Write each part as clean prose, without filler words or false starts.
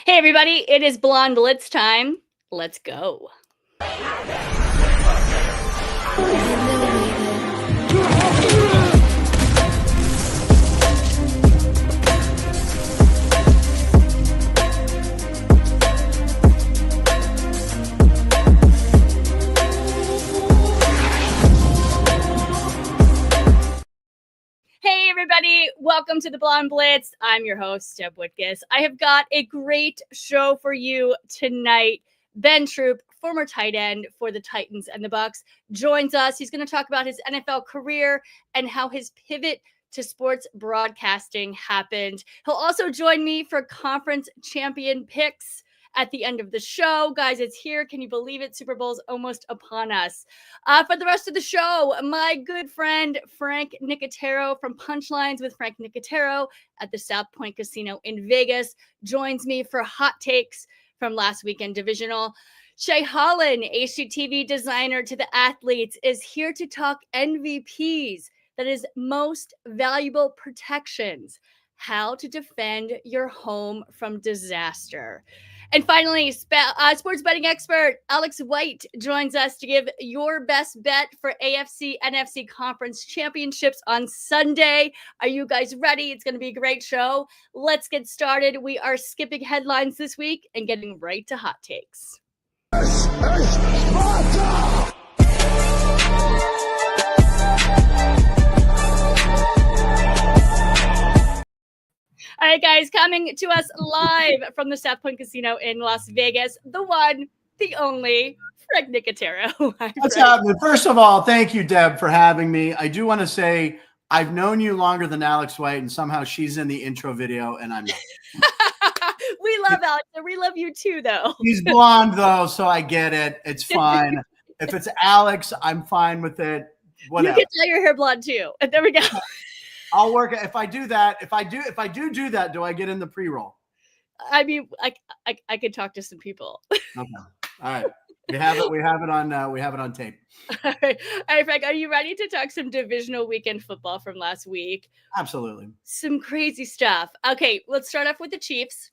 Hey, everybody, it is Blonde Blitz time. Let's go. Hey, everybody, welcome to the Blonde Blitz. I'm your host, Deb Whitcas. I have got a great show for you tonight. Ben Troop, former tight end for the Titans and the Bucks, joins us. He's going to talk about his NFL career and how his pivot to sports broadcasting happened. He'll also join me for conference champion picks at the end of the show. Guys, it's here. Can you believe it? Super Bowl's almost upon us. For the rest of the show, my good friend Frank Nicotero from Punchlines with Frank Nicotero at the South Point Casino in Vegas joins me for hot takes from last weekend divisional. Shay Holland, HGTV designer to the athletes, is here to talk MVPs, that is most valuable protections, how to defend your home from disaster. And finally, sports betting expert Alex White joins us to give your best bet for AFC NFC Conference Championships on Sunday. Are you guys ready? It's going to be a great show. Let's get started. We are skipping headlines this week and getting right to hot takes. All right, guys, coming to us live from the South Point Casino in Las Vegas, the one, the only, Frank Nicotero. What's happening? First of all, thank you, Deb, for having me. I do want to say I've known you longer than Alex White, and somehow she's in the intro video, and I'm not. We love Alex, and we love you too, though. She's blonde, though, so I get it. It's fine. If it's Alex, I'm fine with it. Whatever. You can tell your hair blonde too. There we go. I'll work it. If I do that, if I do that, do I get in the pre-roll? I mean, I could talk to some people. Okay. All right. We have it on tape. All right, Frank, are you ready to talk some divisional weekend football from last week? Absolutely. Some crazy stuff. Okay, let's start off with the Chiefs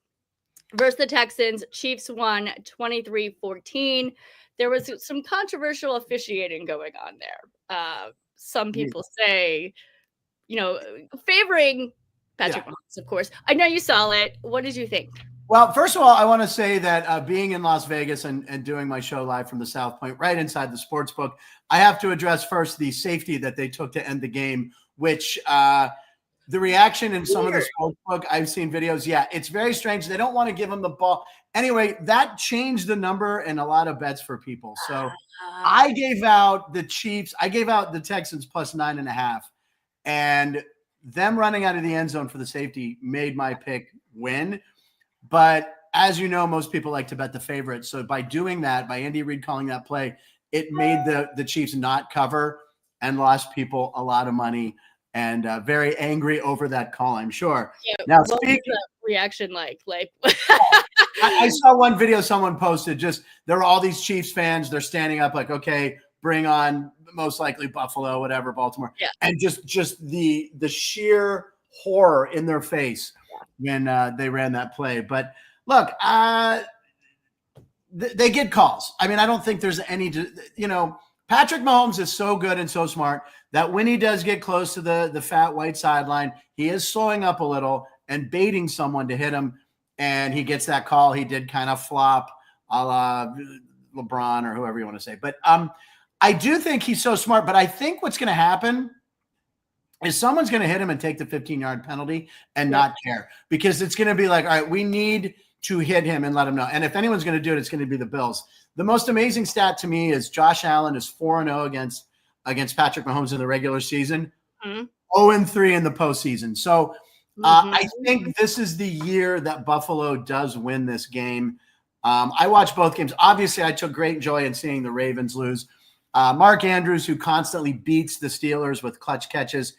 versus the Texans. Chiefs won 23-14. There was some controversial officiating going on there. Some people say, favoring Patrick Mahomes, of course. I know you saw it. What did you think? Well, first of all, I want to say that being in Las Vegas and doing my show live from the South Point, right inside the sports book, I have to address first the safety that they took to end the game, which the reaction in some of the sports book, I've seen videos. Yeah, it's very strange. They don't want to give him the ball. Anyway, that changed the number in a lot of bets for people. So I gave out the Chiefs. I gave out the Texans plus 9.5. And them running out of the end zone for the safety made my pick win. But as you know, most people like to bet the favorite. So by doing that, by Andy Reid calling that play, it made the Chiefs not cover and lost people a lot of money and very angry over that call, I'm sure. Yeah, now, what was the reaction like? I saw one video someone posted. Just there were all these Chiefs fans. They're standing up like, okay, bring on most likely Buffalo, whatever, Baltimore. Yeah. And just the sheer horror in their face when they ran that play. But look, they get calls. I mean, I don't think there's any, Patrick Mahomes is so good and so smart that when he does get close to the fat white sideline, he is slowing up a little and baiting someone to hit him. And he gets that call. He did kind of flop a la LeBron or whoever you want to say. But I do think he's so smart, but I think what's going to happen is someone's going to hit him and take the 15-yard penalty and not care, because it's going to be like, all right, we need to hit him and let him know. And if anyone's going to do it, it's going to be the Bills. The most amazing stat to me is Josh Allen is 4-0 against Patrick Mahomes in the regular season, 0-3 in the postseason. So I think this is the year that Buffalo does win this game. I watched both games. Obviously, I took great joy in seeing the Ravens lose. Mark Andrews, who constantly beats the Steelers with clutch catches,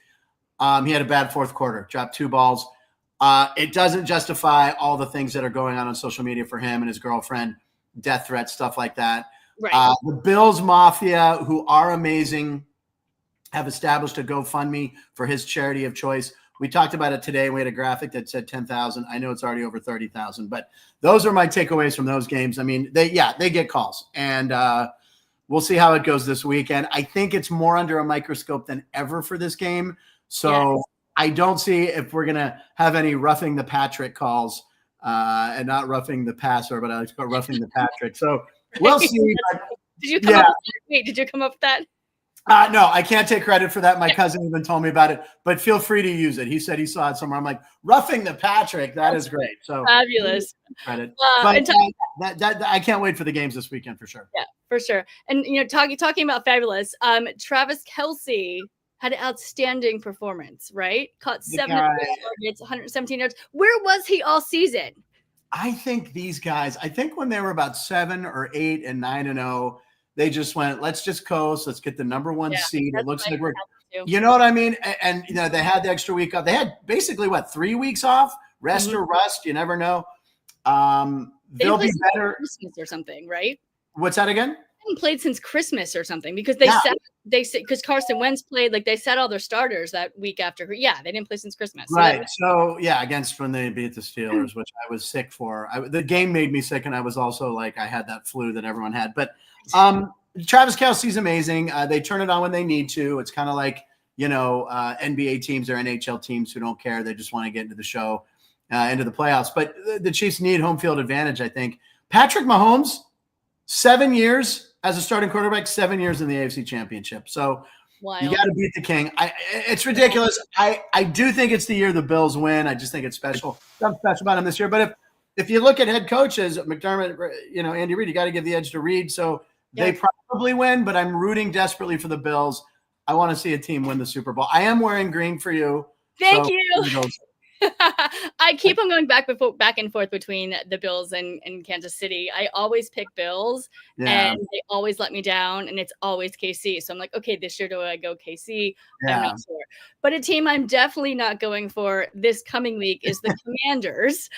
he had a bad fourth quarter, dropped 2 balls. It doesn't justify all the things that are going on social media for him and his girlfriend, death threats, stuff like that. Right. The Bills Mafia, who are amazing, have established a GoFundMe for his charity of choice, We talked about it today. We had a graphic that said 10,000. I know it's already over 30,000, but those are my takeaways from those games. I mean, they get calls, and we'll see how it goes this weekend. I think it's more under a microscope than ever for this game. So I don't see if we're going to have any roughing the Patrick calls and not roughing the passer, but I like to call roughing the Patrick. So we'll see. Did you come up with that? Wait, did you come up with that? No, I can't take credit for that. My cousin even told me about it, but feel free to use it. He said he saw it somewhere. I'm like, roughing the Patrick. That is great. So fabulous. Credit. But I can't wait for the games this weekend for sure. Yeah, for sure. And, talking about fabulous, Travis Kelce had an outstanding performance, right? Caught 7 targets, 117 yards. Where was he all season? I think these guys, when they were about 7 or 8 and 9-0, they just went, let's just coast. Let's get the number 1 seed. It looks like we're, you know what I mean? And they had the extra week off. They had basically 3 weeks off, rest or rust. You never know. They'll be better. Christmas or something, right? What's that again? They haven't played since Christmas or something because because Carson Wentz played, they set all their starters that week after. Yeah, they didn't play since Christmas. Right. So against when they beat the Steelers, which I was sick for. The game made me sick, and I was also I had that flu that everyone had. But Travis Kelce's amazing. They turn it on when they need to. It's kind of like NBA teams or NHL teams who don't care. They just want to get into the show, into the playoffs. But the Chiefs need home field advantage, I think. Patrick Mahomes, 7 years as a starting quarterback, 7 years in the AFC Championship. So you got to beat the king. It's ridiculous. I do think it's the year the Bills win. I just think it's special. Something special about him this year. But if you look at head coaches, McDermott, Andy Reid, you got to give the edge to Reid. So they probably win, but I'm rooting desperately for the Bills. I want to see a team win the Super Bowl. I am wearing green for you. Thank you. I keep on going back and forth between the Bills and Kansas City. I always pick Bills, and they always let me down, and it's always KC. So I'm like, okay, this year do I go KC? I'm not sure. But a team I'm definitely not going for this coming week is the Commanders.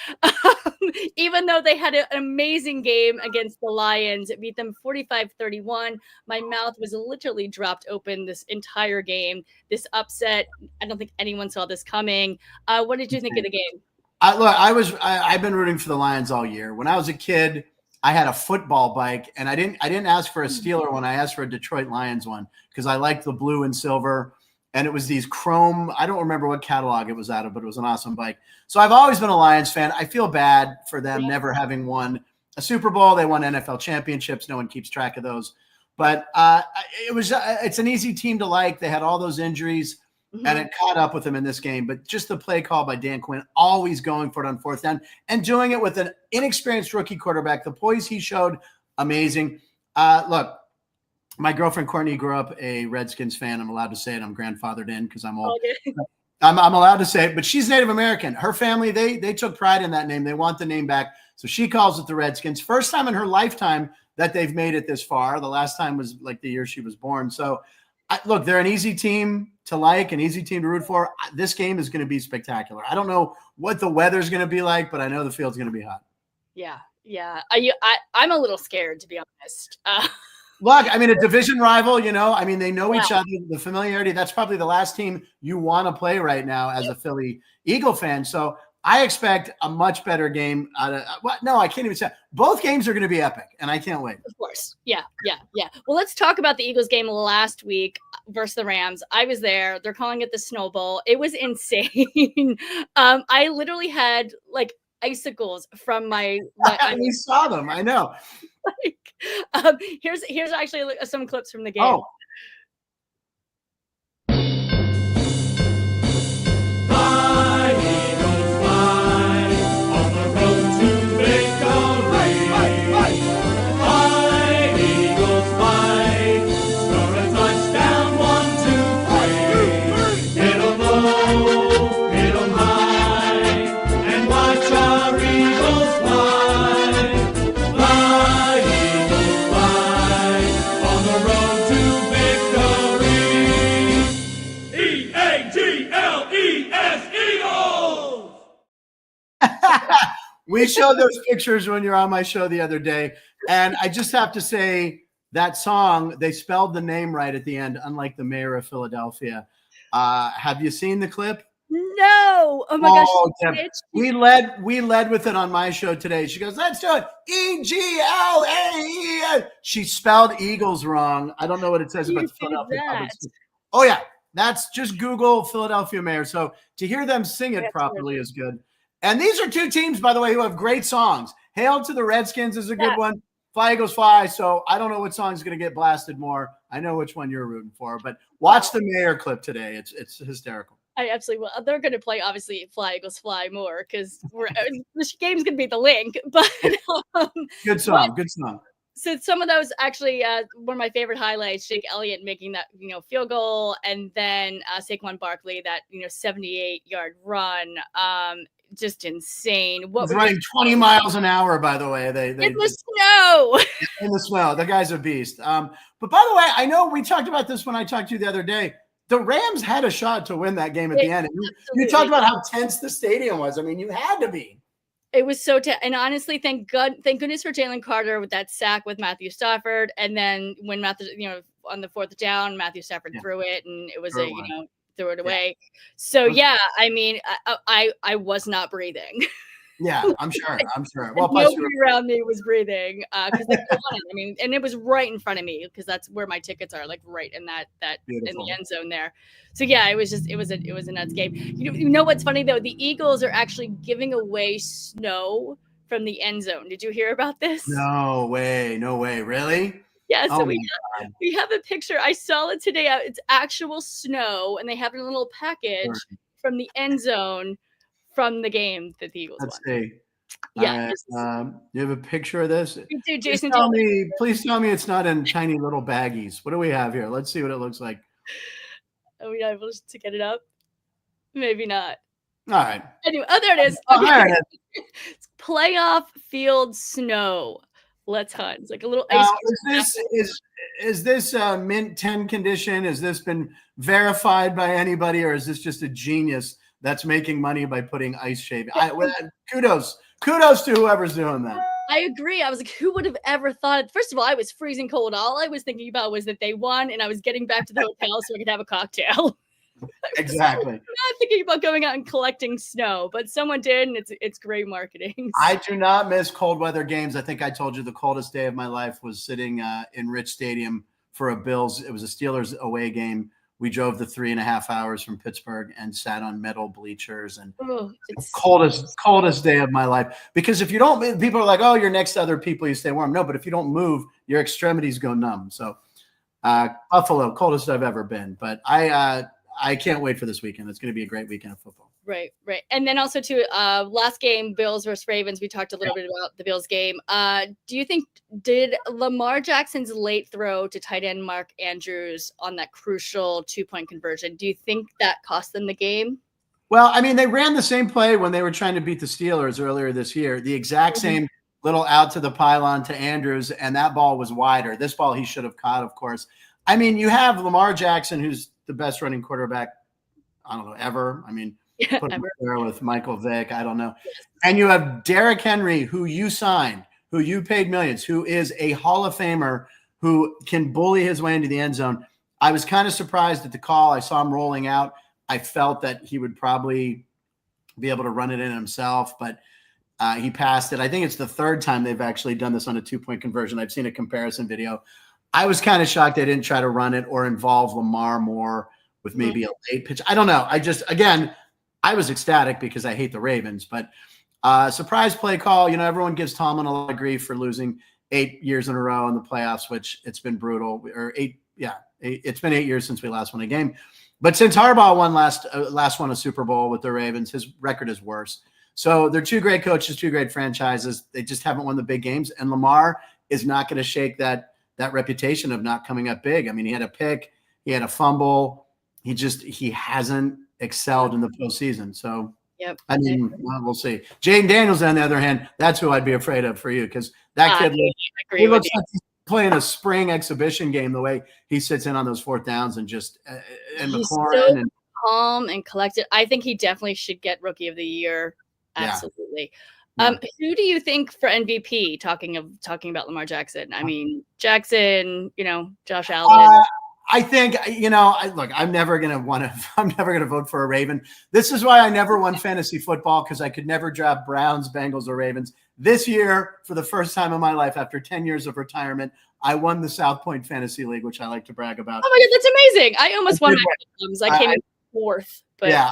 Even though they had an amazing game against the Lions, it beat them 45-31. My mouth was literally dropped open this entire game. This upset, I don't think anyone saw this coming. What did you think of the game? I've been rooting for the Lions all year. When I was a kid, I had a football bike, and I didn't ask for a Steeler one. I asked for a Detroit Lions one because I liked the blue and silver. And it was these chrome, I don't remember what catalog it was out of, but it was an awesome bike. So I've always been a Lions fan. I feel bad for them never having won a Super Bowl. They won NFL championships. No one keeps track of those. But it's an easy team to like. They had all those injuries, and it caught up with them in this game. But just the play call by Dan Quinn, always going for it on fourth down, and doing it with an inexperienced rookie quarterback. The poise he showed, amazing. Look, my girlfriend Courtney grew up a Redskins fan. I'm allowed to say it. I'm grandfathered in because I'm old. Okay. I'm allowed to say it, but she's Native American. Her family, they took pride in that name. They want the name back. So she calls it the Redskins. First time in her lifetime that they've made it this far. The last time was the year she was born. So look, they're an easy team to like, an easy team to root for. This game is going to be spectacular. I don't know what the weather's going to be like, but I know the field's going to be hot. Yeah. I'm a little scared, to be honest. Look, I mean, a division rival, they know each other, the familiarity. That's probably the last team you want to play right now as a Philly Eagle fan. So I expect a much better game. No, I can't even say. Both games are going to be epic, and I can't wait. Of course. Yeah. Well, let's talk about the Eagles game last week versus the Rams. I was there. They're calling it the Snow Bowl. It was insane. I literally had icicles from my we saw them. I know. Here's actually some clips from the game. Oh. Fly, Eagles, fly, on the road to victory. Fly, Eagles, fly, score a touchdown, 1, 2, 3. Hit 'em low, hit 'em high, and watch our Eagles fly. Fly, Eagles, fly, on the road to victory. E-A-G-L-E-S, Eagles! We showed those pictures when you were on my show the other day. And I just have to say that song, they spelled the name right at the end, unlike the mayor of Philadelphia. Have you seen the clip? No. Oh my gosh. Deb, we led with it on my show today. She goes, let's do it. EGLAE. She spelled Eagles wrong. I don't know what it says about the Philadelphia Public School. Oh, yeah. That's just Google Philadelphia Mayor. So to hear them sing it properly is good. And these are two teams, by the way, who have great songs. Hail to the Redskins is a good one. Fly Eagles Fly. So I don't know what song is going to get blasted more. I know which one you're rooting for, but watch the Mayor clip today. It's hysterical. I absolutely will. They're going to play, obviously, Fly Eagles Fly more because the game's going to be the link. But good song. Good song. So some of those actually, one of my favorite highlights, Jake Elliott making that, field goal, and then Saquon Barkley, that, 78-yard run. Just insane. What was running 20 miles an hour, by the way. They in the snow. In the snow. The guy's a beast. But by the way, I know we talked about this when I talked to you the other day. The Rams had a shot to win that game at the end. And you talked about how tense the stadium was. I mean, you had to be. It was so tense. And honestly, thank goodness for Jalen Carter with that sack with Matthew Stafford. And then when Matthew, on the 4th down, Matthew Stafford threw it, and it was threw it away. So I mean, I was not breathing. Yeah, I'm sure. Well, nobody around me was breathing because they won. I mean, and it was right in front of me because that's where my tickets are, like right in that in the end zone there. So yeah, it was a nuts game. You know what's funny though? The Eagles are actually giving away snow from the end zone. Did you hear about this? No way, really? Yeah, so we have a picture. I saw it today. It's actual snow, and they have it in a little package from the end zone from the game that the Eagles won. Let's see. Yeah. You have a picture of this? We do, Jason. Please tell me it's not in tiny little baggies. What do we have here? Let's see what it looks like. Are we able to get it up? Maybe not. All right. Anyway, there it is. Oh, there it is. It's playoff field snow. Let's hunt. It's like a little ice cream. Is this mint 10 condition? Has this been verified by anybody, or is this just a genius that's making money by putting ice shaving? Kudos to whoever's doing that. I agree. I was like, who would have ever thought? First of all, I was freezing cold. All I was thinking about was that they won, and I was getting back to the hotel so I could have a cocktail. Exactly. I'm not thinking about going out and collecting snow, but someone did, and it's great marketing. I do not miss cold weather games. I think I told you the coldest day of my life was sitting in Rich Stadium for a Bills. It was a Steelers away game. We drove the 3.5 hours from Pittsburgh and sat on metal bleachers, and it's coldest day of my life. Because if you don't, people are like, oh, you're next to other people, you stay warm. No, but if you don't move, your extremities go numb. So Buffalo, coldest I've ever been. But I can't wait for this weekend. It's going to be a great weekend of football. Right. And then also too, last game, Bills versus Ravens. We talked a little bit about the Bills game. Do you think, did Lamar Jackson's late throw to tight end Mark Andrews on that crucial 2-point conversion, do you think that cost them the game? Well, I mean, they ran the same play when they were trying to beat the Steelers earlier this year. The exact same little out to the pylon to Andrews, and that ball was wider. This ball he should have caught, of course. I mean, you have Lamar Jackson, who's the best running quarterback, I don't know, ever. I mean, put him there with Michael Vick, I don't know. And you have Derrick Henry, who you signed, who you paid millions, who is a Hall of Famer, who can bully his way into the end zone. I was kind of surprised at the call. I saw him rolling out. I felt that he would probably be able to run it in himself, but he passed it. I think it's the third time they've actually done this on a 2-point conversion. I've seen a comparison video. I was kind of shocked they didn't try to run it or involve Lamar more with maybe a late pitch. I don't know. I was ecstatic because I hate the Ravens, but surprise play call. Everyone gives Tomlin a lot of grief for losing 8 years in a row in the playoffs, which it's been brutal. It's been 8 years since we last won a game. But since Harbaugh won last won a Super Bowl with the Ravens, his record is worse. So they're two great coaches, two great franchises. They just haven't won the big games, and Lamar is not going to shake that reputation of not coming up big. I mean, he had a pick, he had a fumble. He hasn't excelled in the postseason. So, I mean, we'll see. Jaden Daniels, on the other hand, that's who I'd be afraid of for you, because that kid he looks like he's playing a spring exhibition game the way he sits in on those 4th downs and just and he's McLaurin so and calm and collected. I think he definitely should get Rookie of the Year. Absolutely. Yeah. Who do you think for MVP? Talking about Lamar Jackson. I mean, Jackson. Josh Allen. I think, look, I'm never going to vote for a Raven. This is why I never won fantasy football, because I could never draft Browns, Bengals, or Ravens. This year, for the first time in my life, after 10 years of retirement, I won the South Point Fantasy League, which I like to brag about. Oh my God, that's amazing. I almost won my I came in fourth. But yeah,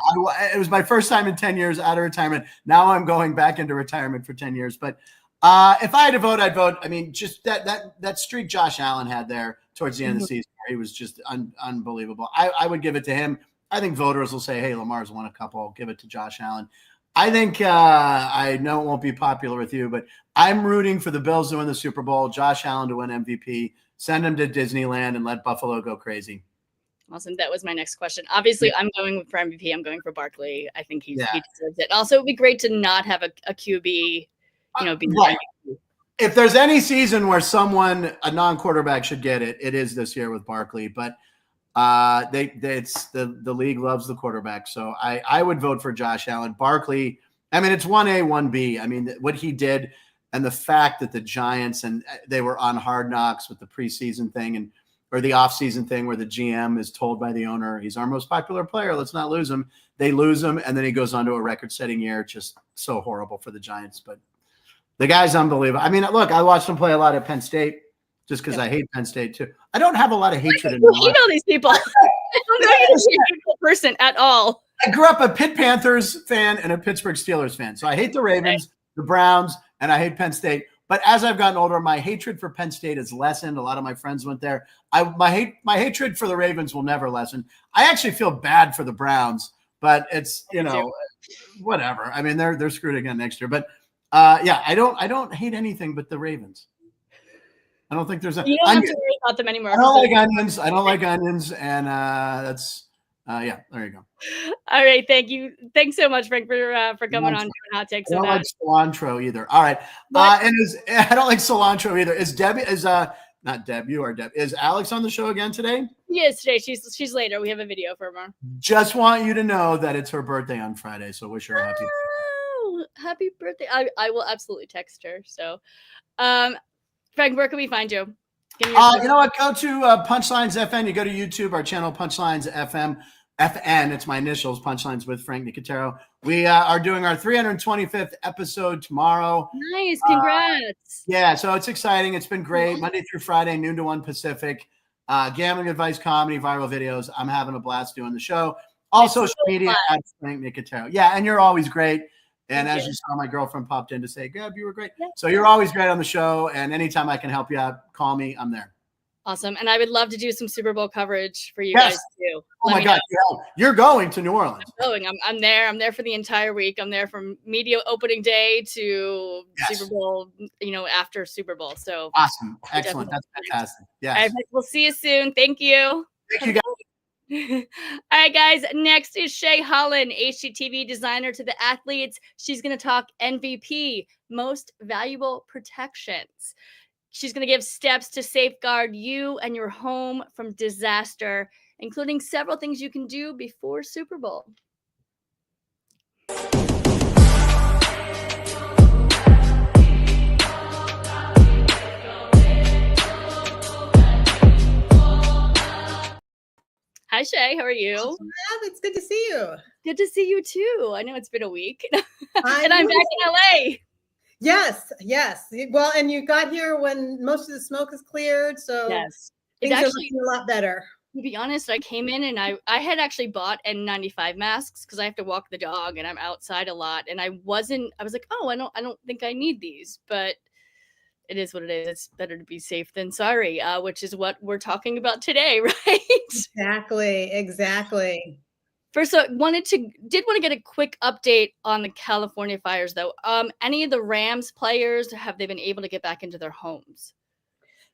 it was my first time in 10 years out of retirement. Now I'm going back into retirement for 10 years. But if I had to vote, I'd vote. I mean, just that streak Josh Allen had there towards the end of the season, he was just unbelievable. I would give it to him. I think voters will say, hey, Lamar's won a couple. I'll give it to Josh Allen. I think I know it won't be popular with you, but I'm rooting for the Bills to win the Super Bowl, Josh Allen to win MVP, send him to Disneyland, and let Buffalo go crazy. Awesome. That was my next question. Obviously, I'm going for MVP. I'm going for Barkley. I think he deserves it. Also, it would be great to not have a QB, be right. If there's any season where a non-quarterback should get it, it is this year with Barkley. But the league loves the quarterback, so I would vote for Josh Allen. Barkley, I mean, it's 1A, 1B. I mean, what he did, and the fact that the Giants, and they were on Hard Knocks with the preseason thing or the offseason thing where the GM is told by the owner, he's our most popular player, let's not lose him. They lose him, and then he goes on to a record-setting year. Just so horrible for the Giants. But the guy's unbelievable. I mean, look, I watched him play a lot at Penn State just because I hate Penn State too. I don't have a lot of hatred in my life. You hate all these people. I don't know you're a hateful person at all. I grew up a Pitt Panthers fan and a Pittsburgh Steelers fan. So I hate the Ravens, the Browns, and I hate Penn State. But as I've gotten older, my hatred for Penn State has lessened. A lot of my friends went there. My hatred for the Ravens will never lessen. I actually feel bad for the Browns, but it's, whatever. I mean, they're screwed again next year. But I don't hate anything but the Ravens. I don't think there's you don't have to worry about them anymore. I don't like onions. I don't like onions. And that's there you go. All right. Thank you. Thanks so much, Frank, for coming on doing Hot Takes. I don't like cilantro either. All right. I don't like cilantro either. Is Debbie not Deb, you are Deb. Is Alex on the show again today? Yes, today. She's later. We have a video for her. Just want you to know that it's her birthday on Friday, so wish her a happy birthday. I will absolutely text her. So Frank, where can we find you? You know what? Go to Punchlines FN. You go to YouTube, our channel, Punchlines FM. FN, it's my initials, Punchlines with Frank Nicotero. We are doing our 325th episode tomorrow. Nice. Congrats. So it's exciting. It's been great. Monday through Friday, noon to 1 Pacific. Gambling advice, comedy, viral videos. I'm having a blast doing the show. All social media at Frank Nicotero. Yeah, and you're always great. And as you saw, my girlfriend popped in to say, Gab, you were great. Yeah. So you're always great on the show. And anytime I can help you out, call me. I'm there. Awesome. And I would love to do some Super Bowl coverage for you guys too. Oh my God. You're going to New Orleans. I'm going. I'm there. I'm there for the entire week. I'm there from media opening day to Super Bowl, after Super Bowl. So awesome. Excellent. That's fantastic. Yeah. Right, we'll see you soon. Thank you. Thank you guys. All right, guys. Next is Shay Holland, HGTV designer to the athletes. She's going to talk MVP, most valuable protections. She's going to give steps to safeguard you and your home from disaster, including several things you can do before Super Bowl. Hi, Shay. How are you? It's good to see you. Good to see you, too. I know it's been a week. And I'm back in LA. Yes. Well, and you got here when most of the smoke is cleared, so things are looking a lot better. To be honest, I came in and I had actually bought N95 masks because I have to walk the dog and I'm outside a lot. And I was like, oh, I don't think I need these, but it is what it is. It's better to be safe than sorry, which is what we're talking about today, right? Exactly. First, I did want to get a quick update on the California fires, though. Any of the Rams players, have they been able to get back into their homes?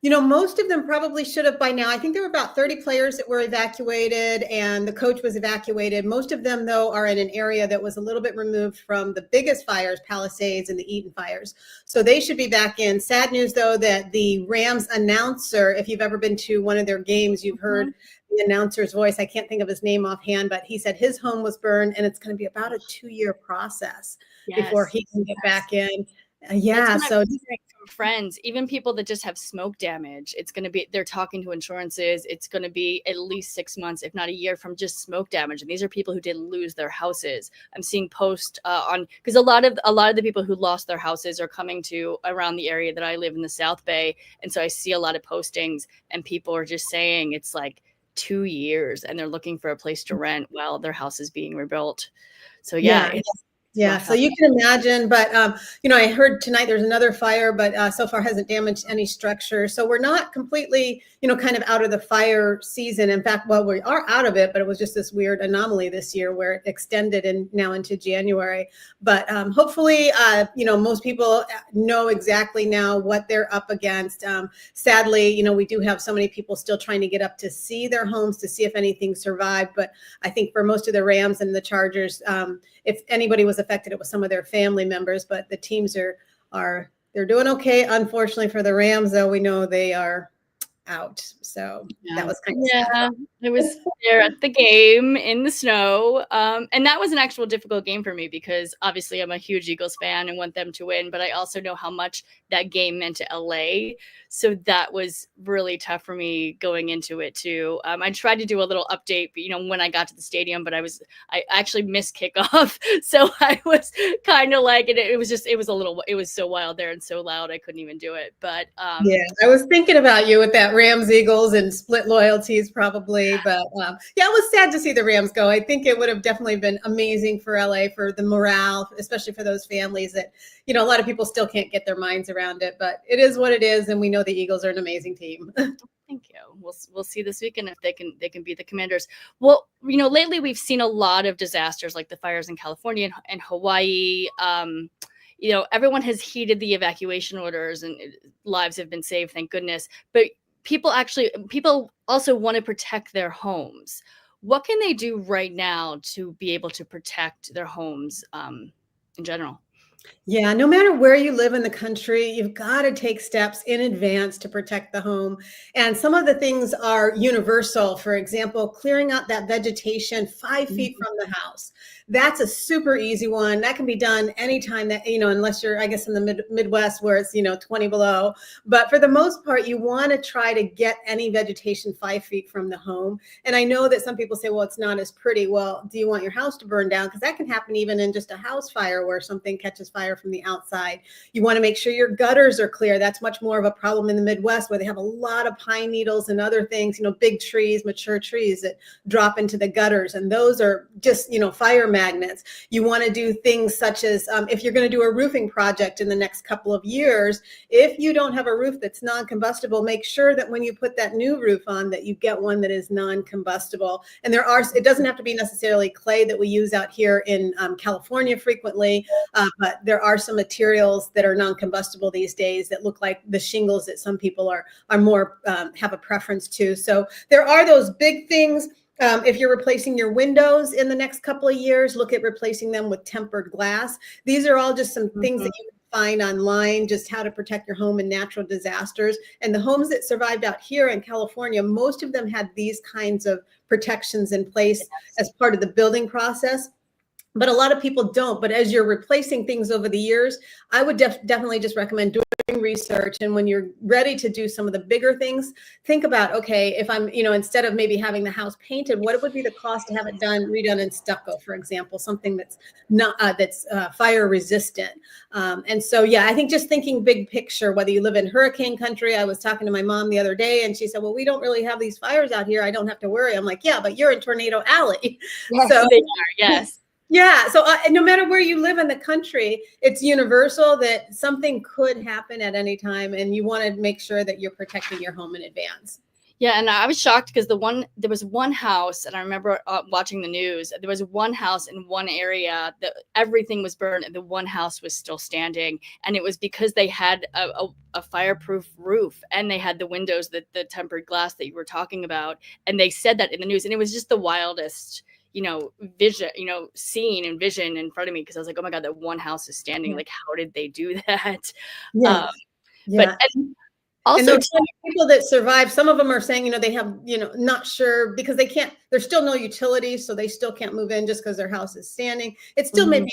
Most of them probably should have by now. I think there were about 30 players that were evacuated and the coach was evacuated. Most of them, though, are in an area that was a little bit removed from the biggest fires, Palisades and the Eaton fires. So they should be back in. Sad news, though, that the Rams announcer, if you've ever been to one of their games, you've heard the announcer's voice. I can't think of his name offhand, but he said his home was burned and it's going to be about a 2-year process before he can get back in. So from friends, even people that just have smoke damage, it's going to be, they're talking to insurances. It's going to be at least 6 months, if not a year, from just smoke damage. And these are people who didn't lose their houses. I'm seeing posts on, because a lot of the people who lost their houses are coming to around the area that I live in, the South Bay. And so I see a lot of postings, and people are just saying it's like 2 years and they're looking for a place to rent while their house is being rebuilt. So yeah, so you can imagine, but you know, I heard tonight there's another fire, but so far hasn't damaged any structure. So we're not completely, you know, kind of out of the fire season. In fact, well, we are out of it, but it was just this weird anomaly this year where it extended and now into January. But hopefully, you know, most people know exactly now what they're up against. Sadly, you know, we do have so many people still trying to get up to see their homes to see if anything survived. But I think for most of the Rams and the Chargers, if anybody was affected, it was some of their family members, but the teams they're doing okay. Unfortunately for the Rams, though, we know they are out. So that was kind of sad. I was there at the game in the snow. And that was an actual difficult game for me because obviously I'm a huge Eagles fan and want them to win, but I also know how much that game meant to LA. So that was really tough for me going into it too. I tried to do a little update, you know, when I got to the stadium, but I actually missed kickoff. So I was kind of like, it was so wild there and so loud. I couldn't even do it. But yeah, I was thinking about you with that Rams Eagles and split loyalties probably. But yeah, it was sad to see the Rams go. I think it would have definitely been amazing for LA, for the morale, especially for those families that, you know, a lot of people still can't get their minds around it, but it is what it is. And we know the Eagles are an amazing team. Thank you. We'll see this weekend if they can beat the Commanders. Well, you know, lately we've seen a lot of disasters like the fires in California and Hawaii. You know, everyone has heeded the evacuation orders and lives have been saved, thank goodness. But people also want to protect their homes. What can they do right now to be able to protect their homes in general? Yeah, no matter where you live in the country, you've got to take steps in advance to protect the home. And some of the things are universal. For example, clearing out that vegetation 5 feet from the house. That's a super easy one. That can be done anytime that, you know, unless you're, I guess, in the Midwest where it's, you know, 20 below. But for the most part, you want to try to get any vegetation 5 feet from the home. And I know that some people say, well, it's not as pretty. Well, do you want your house to burn down? Because that can happen even in just a house fire where something catches fire from the outside. You want to make sure your gutters are clear. That's much more of a problem in the Midwest where they have a lot of pine needles and other things, you know, big trees, mature trees that drop into the gutters. And those are just, you know, fire magnets. You want to do things such as if you're going to do a roofing project in the next couple of years, if you don't have a roof that's non-combustible, make sure that when you put that new roof on that you get one that is non-combustible. And it doesn't have to be necessarily clay that we use out here in California frequently, but there are some materials that are non-combustible these days that look like the shingles that some people are more have a preference to. So there are those big things. If you're replacing your windows in the next couple of years, look at replacing them with tempered glass. These are all just some things that you can find online, just how to protect your home in natural disasters. And the homes that survived out here in California, most of them had these kinds of protections in place as part of the building process. But a lot of people don't. But as you're replacing things over the years, I would definitely just recommend doing research. And when you're ready to do some of the bigger things, think about, okay, if I'm, you know, instead of maybe having the house painted, what would be the cost to have it redone in stucco, for example, something that's not fire resistant. And so, yeah, I think just thinking big picture, whether you live in hurricane country. I was talking to my mom the other day and she said, well, we don't really have these fires out here. I don't have to worry. I'm like, yeah, but you're in Tornado Alley. Yes, so, they are. Yes. Yeah. So no matter where you live in the country, it's universal that something could happen at any time. And you want to make sure that you're protecting your home in advance. Yeah. And I was shocked because there was one house, and I remember watching the news, there was one house in one area that everything was burned and the one house was still standing. And it was because they had a fireproof roof and they had the windows, the tempered glass that you were talking about. And they said that in the news, and it was just the wildest, you know, scene and vision in front of me. Cause I was like, oh my God, that one house is standing. Yeah. like, how did they do that? Yeah. But also people that survive, some of them are saying, you know, they have, you know, not sure because they can't, there's still no utilities. So they still can't move in just because their house is standing. It still may be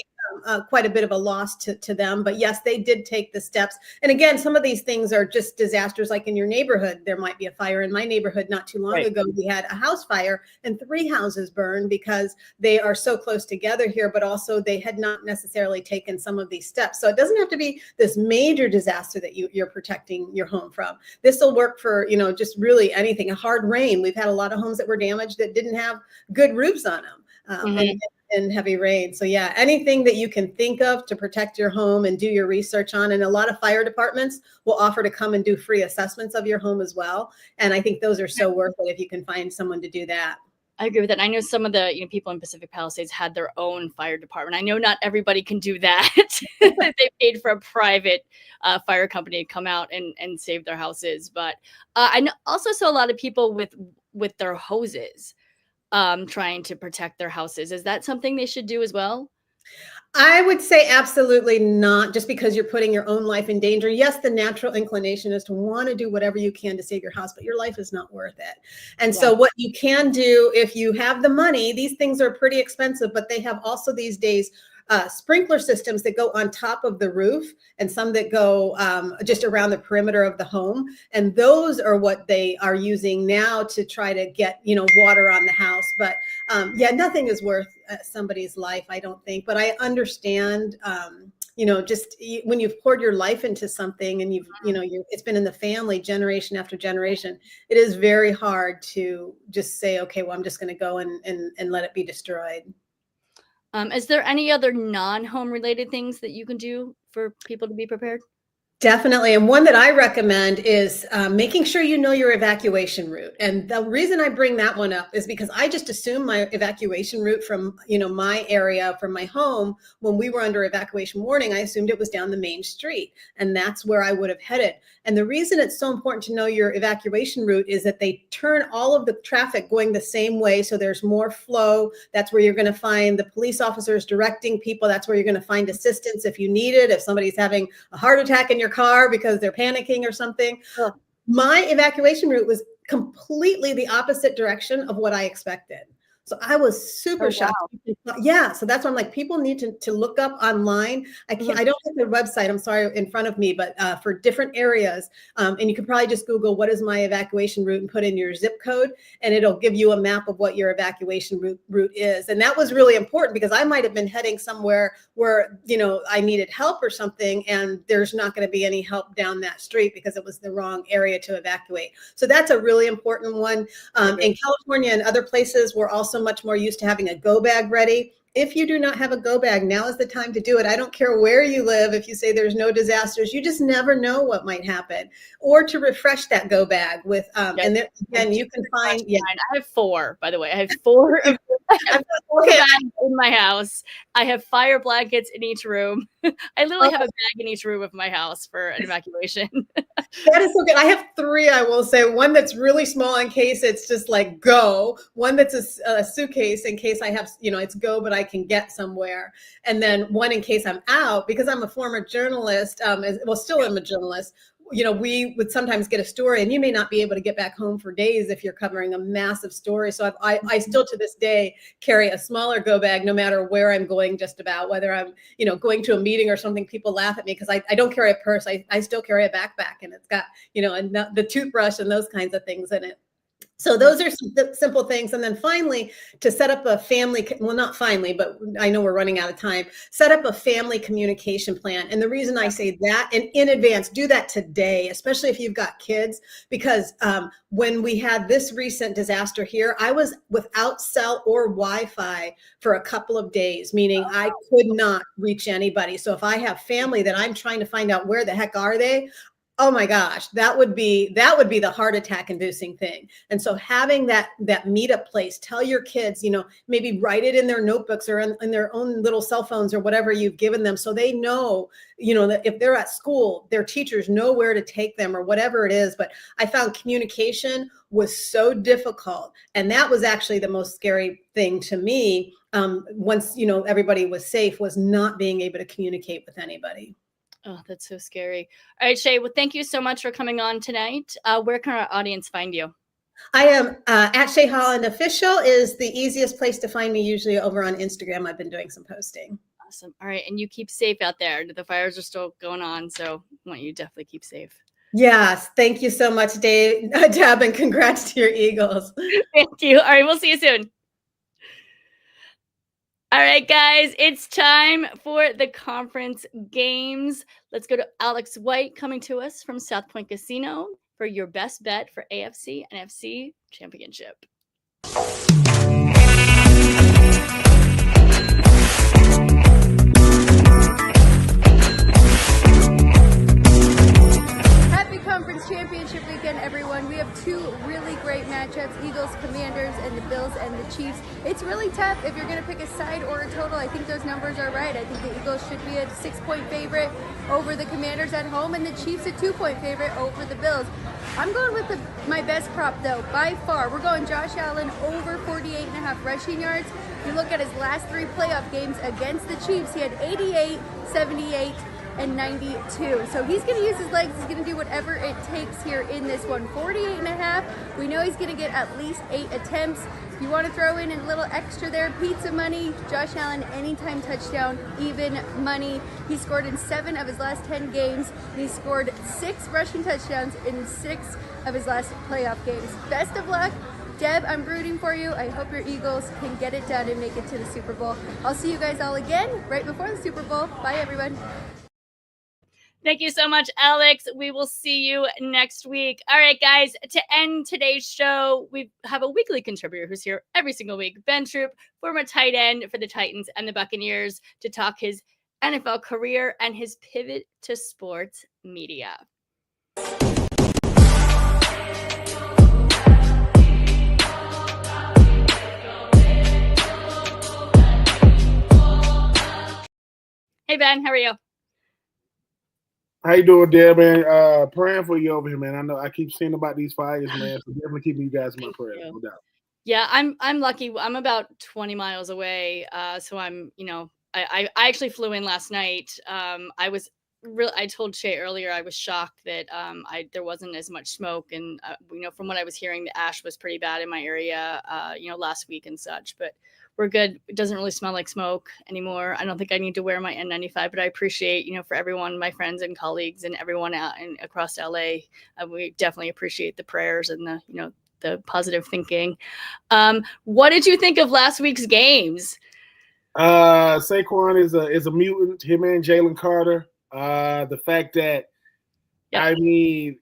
quite a bit of a loss to them. But yes, they did take the steps. And again, some of these things are just disasters. Like in your neighborhood, there might be a fire. In my neighborhood, not too long ago, we had a house fire and 3 houses burned because they are so close together here, but also they had not necessarily taken some of these steps. So it doesn't have to be this major disaster that you're protecting your home from. This will work for, just really anything. A hard rain. We've had a lot of homes that were damaged that didn't have good roofs on them. And heavy rain. So yeah, anything that you can think of to protect your home and do your research on. And a lot of fire departments will offer to come and do free assessments of your home as well. And I think those are so worth it if you can find someone to do that. I agree with that. I know some of the people in Pacific Palisades had their own fire department. I know not everybody can do that. They paid for a private fire company to come out and save their houses. But I also saw a lot of people with their hoses trying to protect their houses. Is that something they should do as well? I would say absolutely not, just because you're putting your own life in danger. Yes, the natural inclination is to want to do whatever you can to save your house, but your life is not worth it. And so what you can do if you have the money, these things are pretty expensive, but they have also these days sprinkler systems that go on top of the roof and some that go just around the perimeter of the home. And those are what they are using now to try to get, water on the house. But yeah, nothing is worth somebody's life, I don't think. But I understand, just when you've poured your life into something and it's been in the family generation after generation, it is very hard to just say, okay, well, I'm just going to go and let it be destroyed. Is there any other non-home related things that you can do for people to be prepared? Definitely. And one that I recommend is making sure you know your evacuation route. And the reason I bring that one up is because I just assumed my evacuation route from, my area, from my home, when we were under evacuation warning, I assumed it was down the main street. And that's where I would have headed. And the reason it's so important to know your evacuation route is that they turn all of the traffic going the same way. So there's more flow. That's where you're going to find the police officers directing people. That's where you're going to find assistance if you need it. If somebody's having a heart attack in your car because they're panicking or something. My evacuation route was completely the opposite direction of what I expected. So I was super shocked. Wow. Yeah. So that's why I'm like, people need to look up online. I don't have their website, I'm sorry, in front of me, but for different areas. And you can probably just Google what is my evacuation route and put in your zip code, and it'll give you a map of what your evacuation route is. And that was really important because I might have been heading somewhere where, I needed help or something, and there's not going to be any help down that street because it was the wrong area to evacuate. So that's a really important one. In California and other places, we're also much more used to having a go bag ready. If you do not have a go bag, now is the time to do it. I don't care where you live. If you say there's no disasters, you just never know what might happen. Or to refresh that go bag with, and then again, you can find. Yeah, I have 4, by the way. I have 4. I have 4 bags in my house. I have fire blankets in each room. I literally have a bag in each room of my house for an evacuation. That is so good. I have 3, I will say. One that's really small in case it's just like go. One that's a suitcase in case I have, it's go, but I can get somewhere. And then one in case I'm out, because I'm a former journalist, still am a journalist. We would sometimes get a story and you may not be able to get back home for days if you're covering a massive story. So I still to this day carry a smaller go bag, no matter where I'm going, just about, whether I'm, going to a meeting or something. People laugh at me because I don't carry a purse. I still carry a backpack, and it's got, and the toothbrush and those kinds of things in it. So those are some simple things. And then finally, to set up a family, well, not finally, but I know we're running out of time, set up a family communication plan. And the reason I say that, and in advance, do that today, especially if you've got kids, because when we had this recent disaster here, I was without cell or Wi-Fi for a couple of days, meaning I could not reach anybody. So if I have family that I'm trying to find out where the heck are they, oh my gosh, that would be the heart attack inducing thing. And so having that meetup place, tell your kids, maybe write it in their notebooks or in their own little cell phones or whatever you've given them. So they know, that if they're at school, their teachers know where to take them or whatever it is. But I found communication was so difficult. And that was actually the most scary thing to me. Once, everybody was safe, was not being able to communicate with anybody. Oh, that's so scary. All right, Shay, well, thank you so much for coming on tonight. Where can our audience find you? I am at Shay Holland Official is the easiest place to find me, usually over on Instagram. I've been doing some posting. Awesome. All right. And you keep safe out there. The fires are still going on. So I want you to definitely keep safe. Yes. Thank you so much, Deb, and congrats to your Eagles. Thank you. All right. We'll see you soon. All right, guys, it's time for the conference games. Let's go to Alex White coming to us from South Point Casino for your best bet for AFC and NFC championship. Happy Conference Championship weekend, everyone. We have two really great matchups, Eagles, Commanders, and the Bills and the Chiefs. It's really tough if you're going to pick a side or a total. I think those numbers are right. I think the Eagles should be a 6-point favorite over the Commanders at home, and the Chiefs a 2-point favorite over the Bills. I'm going with my best prop, though, by far. We're going Josh Allen over 48.5 rushing yards. You look at his last 3 playoff games against the Chiefs, he had 88, 78, and 92. So he's going to use his legs. He's going to do whatever it takes here in this one. 48.5. We know he's going to get at least 8 attempts. If you want to throw in a little extra there, pizza money, Josh Allen anytime touchdown, even money. He scored in 7 of his last 10 games. He scored 6 rushing touchdowns in 6 of his last playoff games. Best of luck. Deb, I'm rooting for you. I hope your Eagles can get it done and make it to the Super Bowl. I'll see you guys all again right before the Super Bowl. Bye, everyone. Thank you so much, Alex. We will see you next week. All right, guys, to end today's show, we have a weekly contributor who's here every single week, Ben Troop, former tight end for the Titans and the Buccaneers, to talk his NFL career and his pivot to sports media. Hey, Ben, how are you? How you doing, Deb, man? Praying for you over here, man. I know I keep seeing about these fires, man. So definitely keeping you guys in my prayers, no doubt. Yeah, I'm lucky. I'm about 20 miles away. So I'm, I actually flew in last night. I told Shay earlier I was shocked that there wasn't as much smoke, and from what I was hearing, the ash was pretty bad in my area, last week and such. But we're good. It doesn't really smell like smoke anymore. I don't think I need to wear my N95, but I appreciate, for everyone, my friends and colleagues and everyone out and across LA. We definitely appreciate the prayers and the positive thinking. What did you think of last week's games? Saquon is a mutant. Him and Jalen Carter. The fact that, Yep. I mean,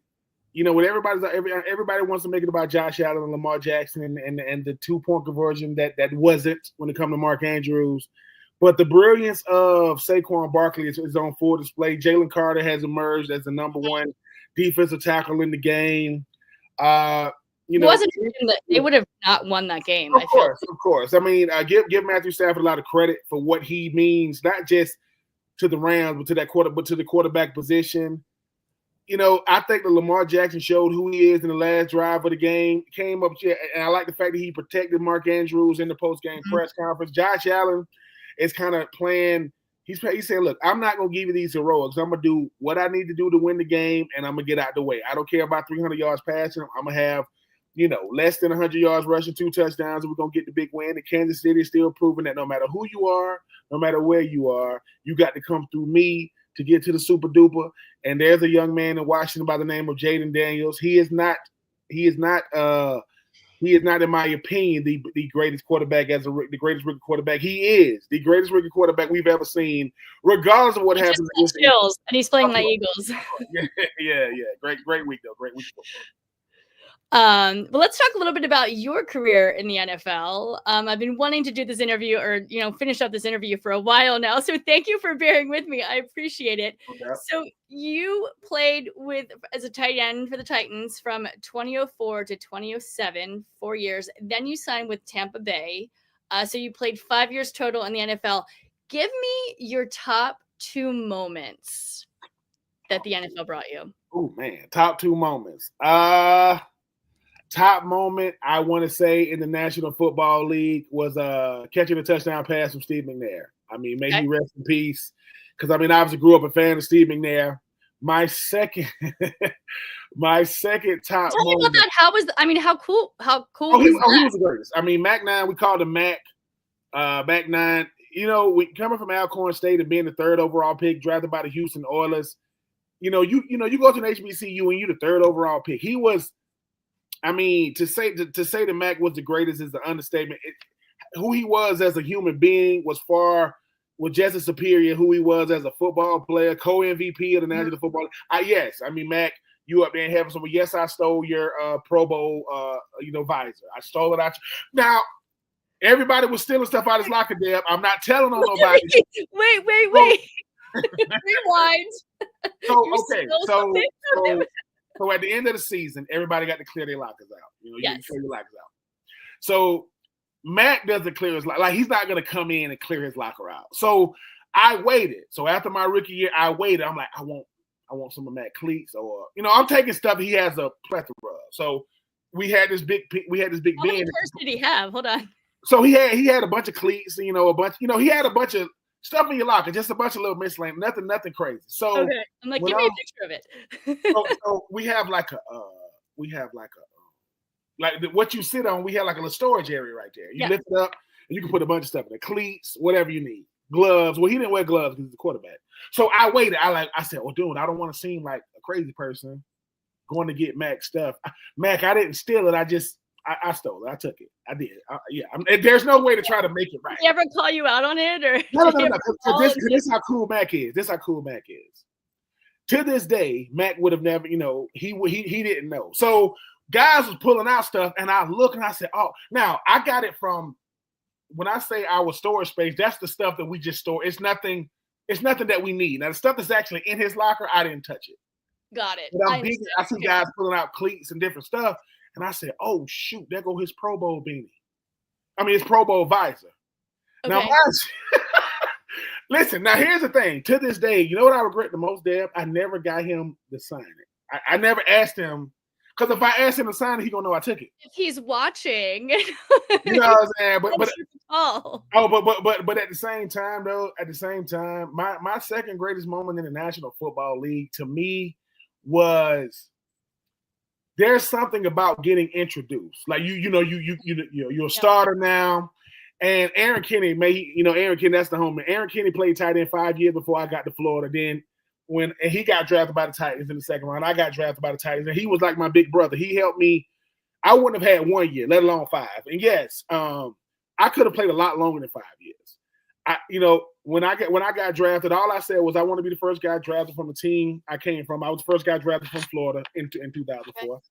when everybody wants to make it about Josh Allen and Lamar Jackson and the 2-point conversion that wasn't when it comes to Mark Andrews. But the brilliance of Saquon Barkley is on full display. Jalen Carter has emerged as the number 1 defensive tackle in the game. It wasn't that they would have not won that game. Of course. I mean, give Matthew Stafford a lot of credit for what he means, not just to the Rams, but to the quarterback position. I think that Lamar Jackson showed who he is in the last drive of the game. Came up, and I like the fact that he protected Mark Andrews in the post-game press conference. Josh Allen is kind of playing. He's saying, "Look, I'm not going to give you these heroics. I'm going to do what I need to do to win the game, and I'm going to get out the way. I don't care about 300 yards passing. I'm going to have, less than 100 yards rushing, 2 touchdowns, and we're going to get the big win." And Kansas City is still proving that no matter who you are, no matter where you are, you got to come through me to get to the super duper. And there's a young man in Washington by the name of Jaden Daniels. He is not, in my opinion, the greatest quarterback the greatest rookie quarterback. He is the greatest rookie quarterback we've ever seen, regardless of what happens. Skills, and he's playing my Eagles. Yeah. Great week though. Great week. But let's talk a little bit about your career in the NFL. I've been wanting to do this interview or, finish up this interview for a while now. So thank you for bearing with me. I appreciate it. Okay. So you played as a tight end for the Titans from 2004 to 2007, 4 years. Then you signed with Tampa Bay. So you played 5 years total in the NFL. Give me your top 2 moments that the NFL brought you. Oh man, top 2 moments. Top moment, I want to say, in the National Football League was catching a touchdown pass from Steve McNair. I mean, may he rest in peace. Because, I mean, I obviously grew up a fan of Steve McNair. My second top Tell moment. me about that. How cool He was the greatest. I mean, Mac 9, we called him Mac. Mac 9, we coming from Alcorn State and being the 3rd overall pick, drafted by the Houston Oilers. You go to an HBCU and you're the 3rd overall pick. He was, to say that Mac was the greatest is the understatement. Who he was as a human being was just as superior who he was as a football player, co-MVP of the National Football League. Mac, you up there in heaven. So, yes, I stole your Pro Bowl, visor. I stole it out. Now, everybody was stealing stuff out of his locker, Deb. I'm not telling on nobody. Wait. Rewind. So at the end of the season, everybody got to clear their lockers out. You clear your lockers out. So Mac doesn't clear his locker. Like, he's not going to come in and clear his locker out. So I waited. So after my rookie year, I waited. I'm like, I want some of Mac cleats, or I'm taking stuff he has a plethora of. So we had this big bin. How many pairs did he have? Hold on. So he had a bunch of cleats, he had a bunch of stuff in your locker, just a bunch of little miscellaneous, nothing crazy. So okay. I'm like, give me a picture of it. so we have like what you sit on. We have like a little storage area right there. You lift it up and you can put a bunch of stuff in there, cleats, whatever you need, gloves. Well, he didn't wear gloves because he's a quarterback. So I waited. I said, well, dude, I don't want to seem like a crazy person going to get Mac stuff. Mac, I didn't steal it. I stole it. I took it. I did. There's no way to try to make it right. Did he ever call you out on it, or no? This is how cool Mac is. This is how cool Mac is. To this day, Mac would have never. He didn't know. So guys was pulling out stuff, and I look and I said, oh, now I got it from. When I say our storage space, that's the stuff that we just store. It's nothing that we need. Now the stuff that's actually in his locker, I didn't touch it. Got it. I see guys pulling out cleats and different stuff. And I said, oh, shoot, there go his Pro Bowl beanie. His Pro Bowl visor. Okay. Now, listen, now here's the thing. To this day, you know what I regret the most, Deb? I never got him to sign it. I never asked him, because if I asked him to sign it, he's going to know I took it. If he's watching. You know what I'm saying? But at the same time, my second greatest moment in the National Football League, to me, was there's something about getting introduced. Like you're a starter now. And Aaron Kenny, Aaron Kenny, that's the homie. Aaron Kenny played tight end 5 years before I got to Florida. Then and he got drafted by the Titans in the second round. I got drafted by the Titans, and he was like my big brother. He helped me. I wouldn't have had 1 year, let alone 5. And yes, I could have played a lot longer than 5 years. When I got drafted, all I said was I want to be the first guy drafted from the team I came from. I was the first guy drafted from Florida in 2004. Okay.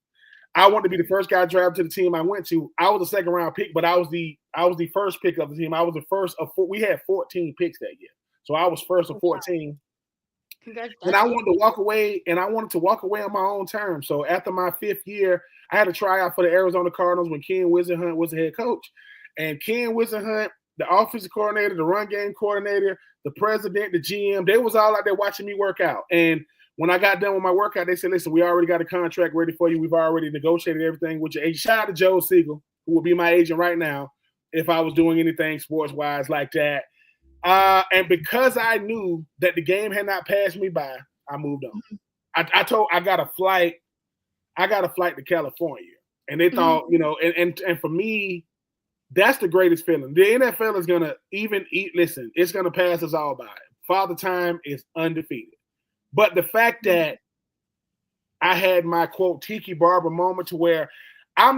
I wanted to be the first guy drafted to the team I went to. I was a second round pick, but I was the first pick of the team. I was the first of 4. We had 14 picks that year, so I was first of 14. And I wanted to walk away, on my own terms. So after my 5th year, I had to try out for the Arizona Cardinals when Ken Wisenhunt was the head coach. And Ken Wisenhunt, the offensive coordinator, the run game coordinator, the president, the GM, they was all out there watching me work out. And when I got done with my workout, they said, listen, we already got a contract ready for you. We've already negotiated everything with your agent. Shout out to Joe Siegel, who would be my agent right now if I was doing anything sports-wise like that. And because I knew that the game had not passed me by, I moved on. I got a flight to California. And they thought, and for me, that's the greatest feeling. The NFL is going to it's going to pass us all by. Father Time is undefeated. But the fact that I had my, quote, Tiki Barber moment to where I've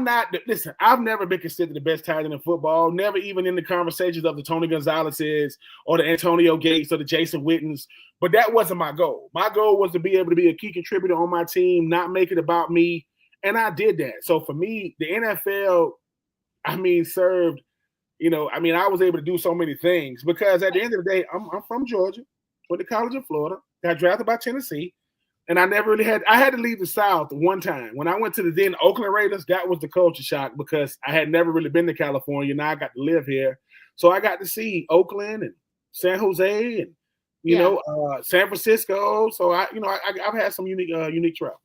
never been considered the best tight end in football, never even in the conversations of the Tony Gonzalez's or the Antonio Gates or the Jason Wittens, but that wasn't my goal. My goal was to be able to be a key contributor on my team, not make it about me, and I did that. So for me, the NFL, served, I was able to do so many things because at the end of the day, I'm from Georgia, went to college in Florida, got drafted by Tennessee. And I never really I had to leave the South one time. When I went to the then Oakland Raiders, that was the culture shock because I had never really been to California. Now I got to live here. So I got to see Oakland and San Jose and, San Francisco. So I've had some unique travel.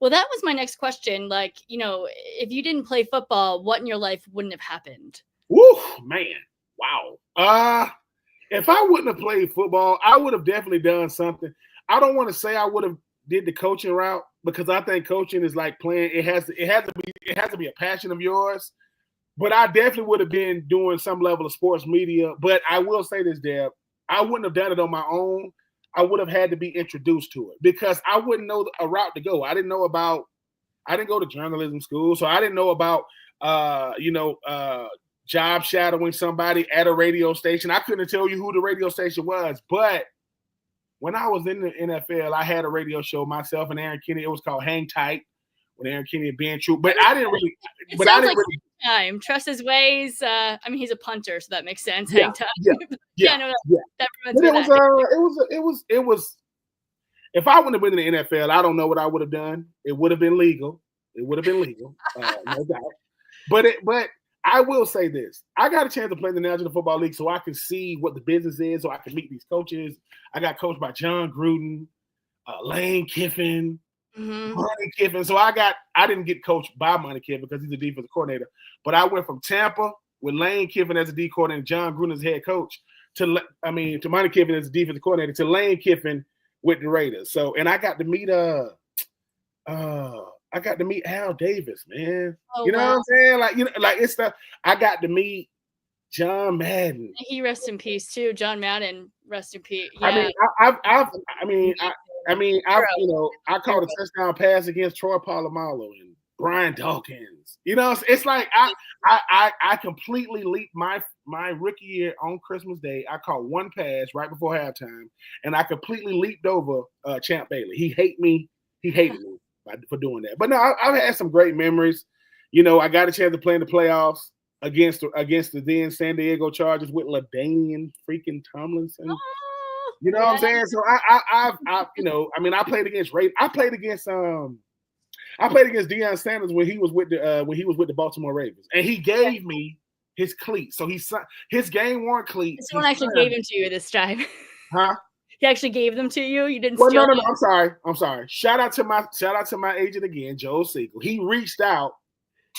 Well, that was my next question. Like, if you didn't play football, what in your life wouldn't have happened? Woo, man. Wow. If I wouldn't have played football, I would have definitely done something. I don't want to say I would have did the coaching route because I think coaching is like playing. It has to be a passion of yours. But I definitely would have been doing some level of sports media. But I will say this, Deb, I wouldn't have done it on my own. I would have had to be introduced to it because I wouldn't know a route to go. I didn't go to journalism school, so I didn't know about job shadowing somebody at a radio station. I couldn't tell you who the radio station was, but when I was in the NFL, I had a radio show myself and Aaron Kenny. It was called Hang Tight with Aaron Kenny and Ben True. But I didn't really. It sounds like time. Trust his ways. I mean, he's a punter, so that makes sense. Hang time. Yeah. That but it was. If I wouldn't have been in the NFL, I don't know what I would have done. It would have been legal. No doubt. But I will say this. I got a chance to play in the National Football League so I can see what the business is, so I can meet these coaches. I got coached by John Gruden, Lane Kiffin, Money Kiffin. So I didn't get coached by Money Kiffin because he's a defensive coordinator. But I went from Tampa with Lane Kiffin as a D coordinator and John Gruden as head coach to Money Kiffin as a defensive coordinator to Lane Kiffin with the Raiders. So, and I got to meet Al Davis, man. You know what I'm saying? It's stuff. I got to meet John Madden. He rest in peace too. John Madden, rest in peace. Yeah. I called a touchdown pass against Troy Polamalu and Brian Dawkins. It's like I completely leaped my rookie year on Christmas Day. I caught one pass right before halftime, and I completely leaped over Champ Bailey. He hated me for doing that. But no, I've had some great memories. I got a chance to play in the playoffs against the then San Diego Chargers with LaDainian freaking Tomlinson. You know what I'm saying? So I played against Ray. I played against Deion Sanders when he was with the Baltimore Ravens, and he gave me his cleats. So his game worn cleats. Someone actually gave them to you this time. Huh? He actually gave them to you. You didn't. Well, no. I'm sorry. Shout out to my agent again, Joe Siegel. He reached out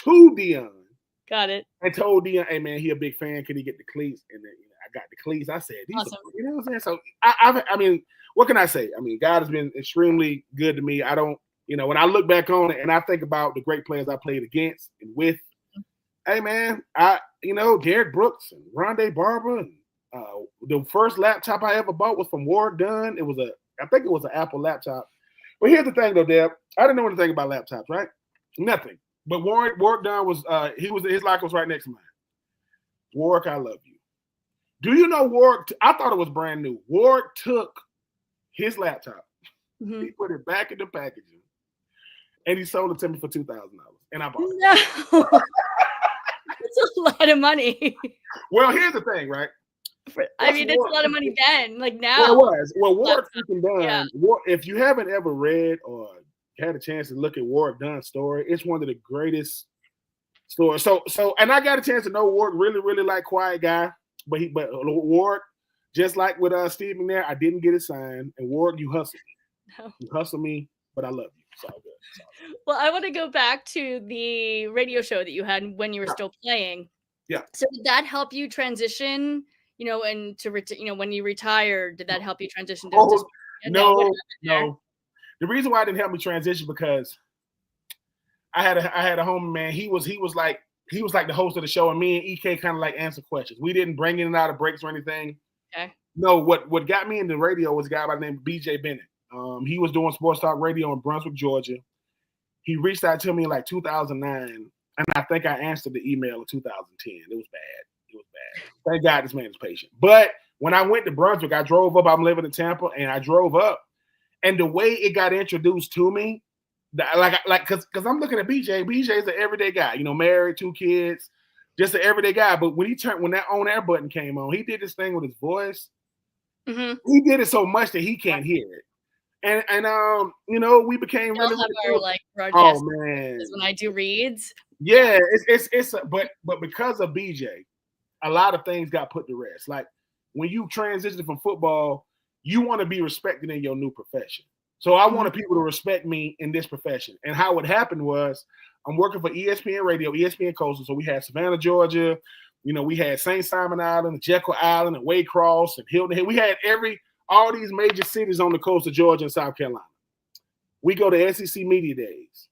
to Deion. Got it. And told Deion, "Hey man, he a big fan. Can he get the cleats?" And then I got the cleats. I said, awesome. You know what I'm saying? So I mean, what can I say? I mean, God has been extremely good to me. I don't, when I look back on it and I think about the great players I played against and with, hey man, Derek Brooks and Rondé Barber and the first laptop I ever bought was from Ward Dunn. I think it was an Apple laptop. But here's the thing though, Deb. I didn't know anything about laptops, right? Nothing. But Ward Dunn was his locker was right next to mine. Warwick, I love you. Do you know Warwick? I thought it was brand new. Warwick took his laptop, he put it back in the packaging, and he sold it to me for $2,000. And I bought it. No. That's a lot of money. Well, here's the thing, right? I mean, it's a lot of money then. Like now. Well, it was. Well, Warwick freaking Dunn. Yeah. If you haven't ever read or had a chance to look at Warwick Dunn's story, it's one of the greatest stories. So, and I got a chance to know Warwick really, really like quiet guy, but Warwick, just like with Steve McNair, I didn't get it signed. And Warwick, you hustle me. No. You hustle me, but I love you. It's all good. It's all good. Well, I want to go back to the radio show that you had when you were still playing. Yeah. So did that help you transition? And when you retired, did that help you transition? No. The reason why it didn't help me transition because I had a homie, man. He was like the host of the show, and me and EK kind of like answer questions. We didn't bring in and out of breaks or anything. Okay. No, what got me into radio was a guy by the name of BJ Bennett. He was doing sports talk radio in Brunswick, Georgia. He reached out to me in like 2009, and I think I answered the email in 2010. It was bad. Thank God this man is patient. But when I went to Brunswick, I drove up. I'm living in Tampa, and I drove up. And the way it got introduced to me, because I'm looking at BJ. BJ's an everyday guy, married, 2 kids, just an everyday guy. But when that on air button came on, he did this thing with his voice. Mm-hmm. He did it so much that he can't hear it. And we became really our, like, broadcast. Oh man, when I do reads. Yeah, but because of BJ, a lot of things got put to rest. Like when you transition from football, you want to be respected in your new profession. So I wanted people to respect me in this profession. And how it happened was I'm working for ESPN Radio, ESPN Coastal. So we had Savannah, Georgia. We had St. Simon Island, Jekyll Island, and Waycross, and Hilton Head. We had all these major cities on the coast of Georgia and South Carolina. We go to SEC Media Days.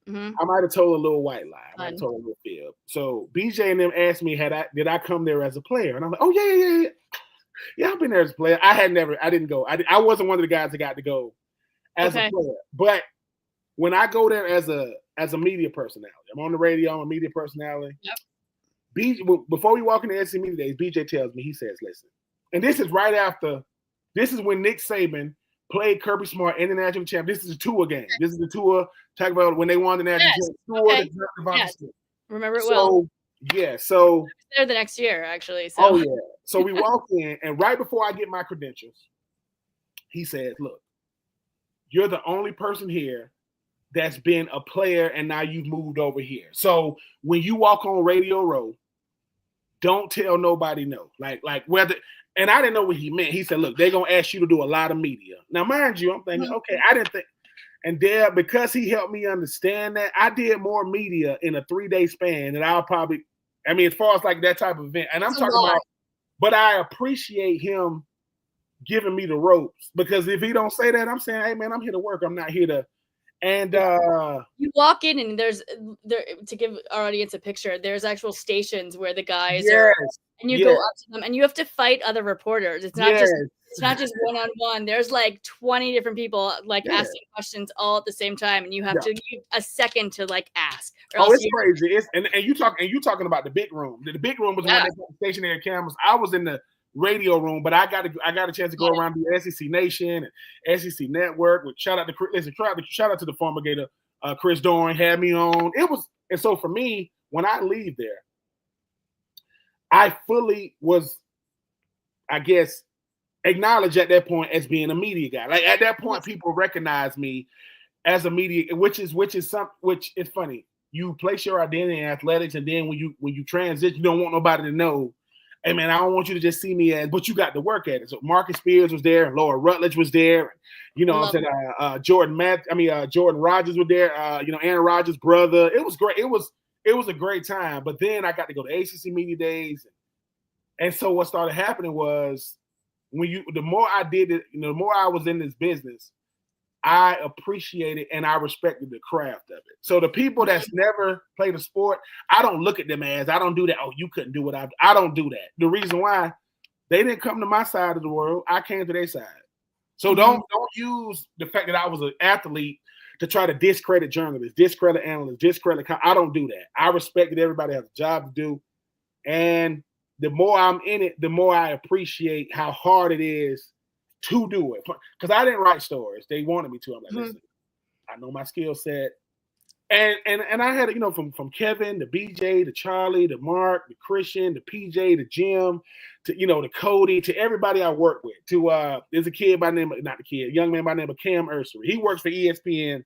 Mhm. I might have told a little white lie. I might have Fun. told a little fib. So BJ and them asked me, did I come there as a player? And I'm like, oh yeah. Yeah, I've been there as a player. I didn't go. I wasn't one of the guys that got to go as a Okay. player. But when I go there as a media personality, I'm on the radio, I'm a media personality. Yep. Before we walk in the SEC media days, BJ tells me, he says, listen, and this is when Nick Saban played Kirby Smart in the national champ. This is a Tua game. This is the Tua, talk about when they won the national champ. Yes. Remember it So, well. yeah, so There the next year, actually. So. oh yeah. So we walk in, and right before I get my credentials, he says, look, you're the only person here that's been a player and now you've moved over here. So when you walk on Radio Row, don't tell nobody no. Like whether, and I didn't know what he meant. He said, look, they're gonna ask you to do a lot of media. Now, mind you, I'm thinking, okay, I didn't think, and Deb, because he helped me understand that, I did more media in a 3-day span than I'll probably, I mean, as far as like that type of event. And I'm talking about, but I appreciate him giving me the ropes, because if he don't say that, I'm saying, hey man, I'm here to work. I'm not here to. And you walk in and there to give our audience a picture, there's actual stations where the guys yes, are, and you go yes, up to them and you have to fight other reporters. It's not yes, just one-on-one. There's like 20 different people like Yeah. asking questions all at the same time, and you have to give a second to like ask. Or Oh, else it's you- crazy. It's and you talking about the big room. The big room was the one that got stationary cameras. I was in the radio room, but I got a chance to go around the SEC Nation and SEC Network. With shout out to the former Gator, Chris Doran had me on. And so for me, when I leave there, I fully was, I guess, acknowledged at that point as being a media guy. Like at that point, people recognize me as a media, which is funny. You place your identity in athletics, and then when you transition, you don't want nobody to know, hey man, I don't want you to just see me as, but you got to work at it. So Marcus Spears was there, and Laura Rutledge was there, you know what I'm saying, Jordan Rogers was there, Aaron Rodgers' brother. It was great. It was a great time. But then I got to go to ACC Media Days, and so what started happening was, the more I did it, the more I was in this business, I appreciated and I respected the craft of it. So the people that's never played a sport, I don't look at them as, I don't do that. Oh, you couldn't do what I don't do that. The reason why, they didn't come to my side of the world. I came to their side. So don't use the fact that I was an athlete to try to discredit journalists, discredit analysts, I don't do that. I respect that everybody has a job to do. And the more I'm in it, the more I appreciate how hard it is to do it. Because I didn't write stories. They wanted me to. I'm like, listen, I know my skill set. And I had, from Kevin to BJ to Charlie to Mark to Christian to PJ to Jim to, to Cody, to everybody I work with. There's a young man by the name of Cam Ursery. He works for ESPN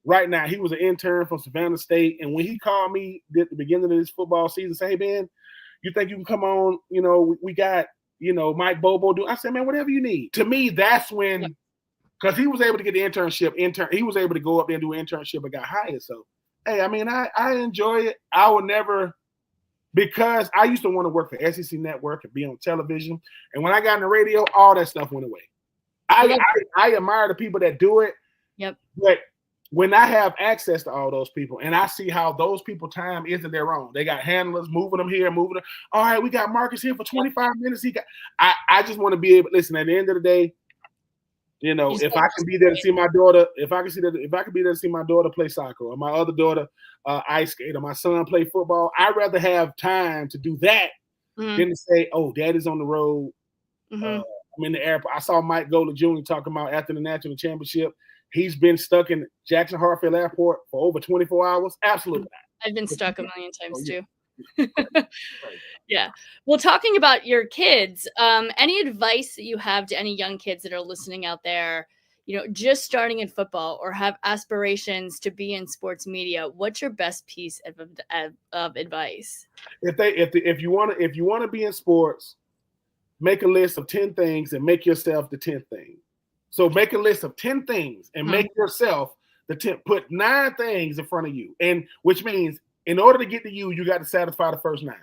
right now. He was an intern from Savannah State. And when he called me at the beginning of this football season, say, hey, man, you think you can come on? We got, Mike Bobo do. I said, man, whatever you need. To me, that's when, because he was able to get the internship. He was able to go up there and do an internship and got hired. So, hey, I mean, I enjoy it. I would never, because I used to want to work for SEC Network and be on television. And when I got in the radio, all that stuff went away. I admire the people that do it. Yep. But when I have access to all those people and I see how those people time isn't their own, they got handlers moving them here, moving them. All right, we got Marcus here for 25 minutes. I just want to be able to listen. At the end of the day, if I can be there to see my daughter, if I can be there to see my daughter play soccer, or my other daughter ice skate, or my son play football, I'd rather have time to do that than to say, oh, daddy's on the road. I'm in the airport. I saw Mike Gola Jr. talking about after the national championship, he's been stuck in Jackson Hartfield Airport for over 24 hours. Absolutely not. I've been stuck a million times too. Yeah. Well, talking about your kids, any advice that you have to any young kids that are listening out there, just starting in football or have aspirations to be in sports media? What's your best piece of advice? If you want to be in sports, make a list of 10 things and make yourself the 10th thing. So make a list of 10 things and make yourself the 10th. Put 9 things in front of you, and which means in order to get to you, you got to satisfy the first 9.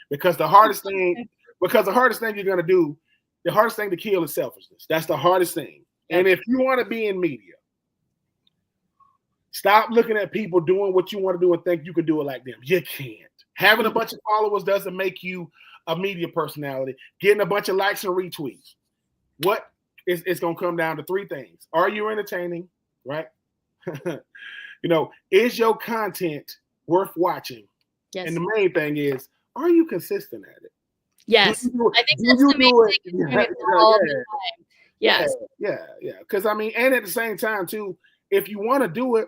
Because the hardest thing you're gonna do, the hardest thing to kill is selfishness. That's the hardest thing. And if you want to be in media, Stop looking at people doing what you want to do and think you can do it like them. You can't. Having a bunch of followers doesn't make you a media personality. Getting a bunch of likes and retweets. What is it's going to come down to three things. Are you entertaining? Right? Is your content worth watching? Yes. And the main thing is, are you consistent at it? Yes. I think that's the main thing. All the time. Yes. Yeah. Because and at the same time too, if you want to do it,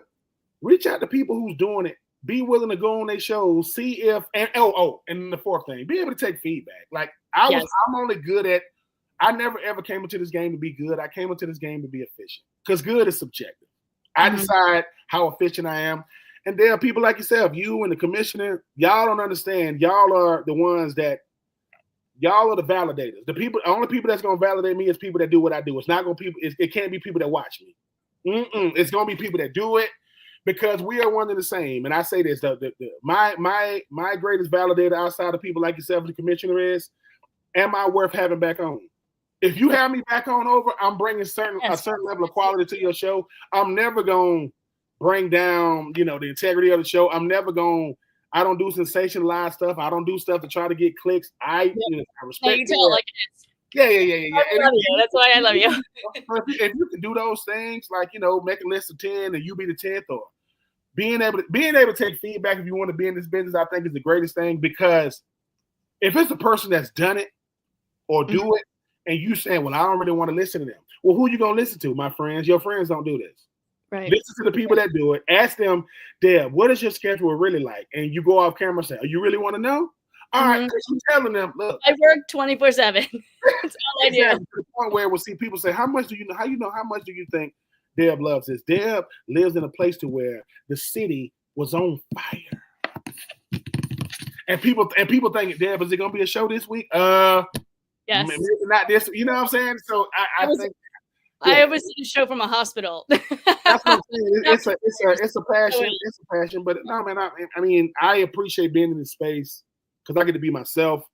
reach out to people who's doing it. Be willing to go on their shows, see if and the fourth thing, be able to take feedback. Like I'm only good at. I never ever came into this game to be good. I came into this game to be efficient because good is subjective. I decide how efficient I am. And there are people like yourself, you and the commissioner, y'all don't understand. Y'all are the ones that y'all are the validators. The only people that's gonna validate me is people that do what I do. It's not gonna it can't be people that watch me. It's gonna be people that do it because we are one and the same. And I say this: my greatest validator outside of people like yourself, the commissioner, is, am I worth having back on? If you have me back on over, I'm bringing a certain level of quality to your show. I'm never gonna bring down, the integrity of the show. I don't do sensationalized stuff. I don't do stuff to try to get clicks. I respect you. Yeah. I love you. That's why I love you. If you can do those things, like make a list of 10 and you be the 10th, or being able to take feedback if you want to be in this business, I think is the greatest thing, because if it's a person that's done it or do it, and you saying, well, I don't really want to listen to them. Well, who you gonna listen to, my friends? Your friends don't do this. Right. Listen to the people that do it. Ask them, Deb, what is your schedule really like? And you go off camera and say, oh, you really want to know? All right, because you're telling them, look. I work 24/7. That's all I do. To the point where we'll see people say, how much do you know? How much do you think Deb loves this? Deb lives in a place to where the city was on fire. And people think, Deb, is it gonna be a show this week? Yes. Maybe not this. You know what I'm saying? So I think. Yeah. I was in a show from a hospital. That's what I'm saying. It's a passion. It's a passion. But no, man. I appreciate being in this space because I get to be myself.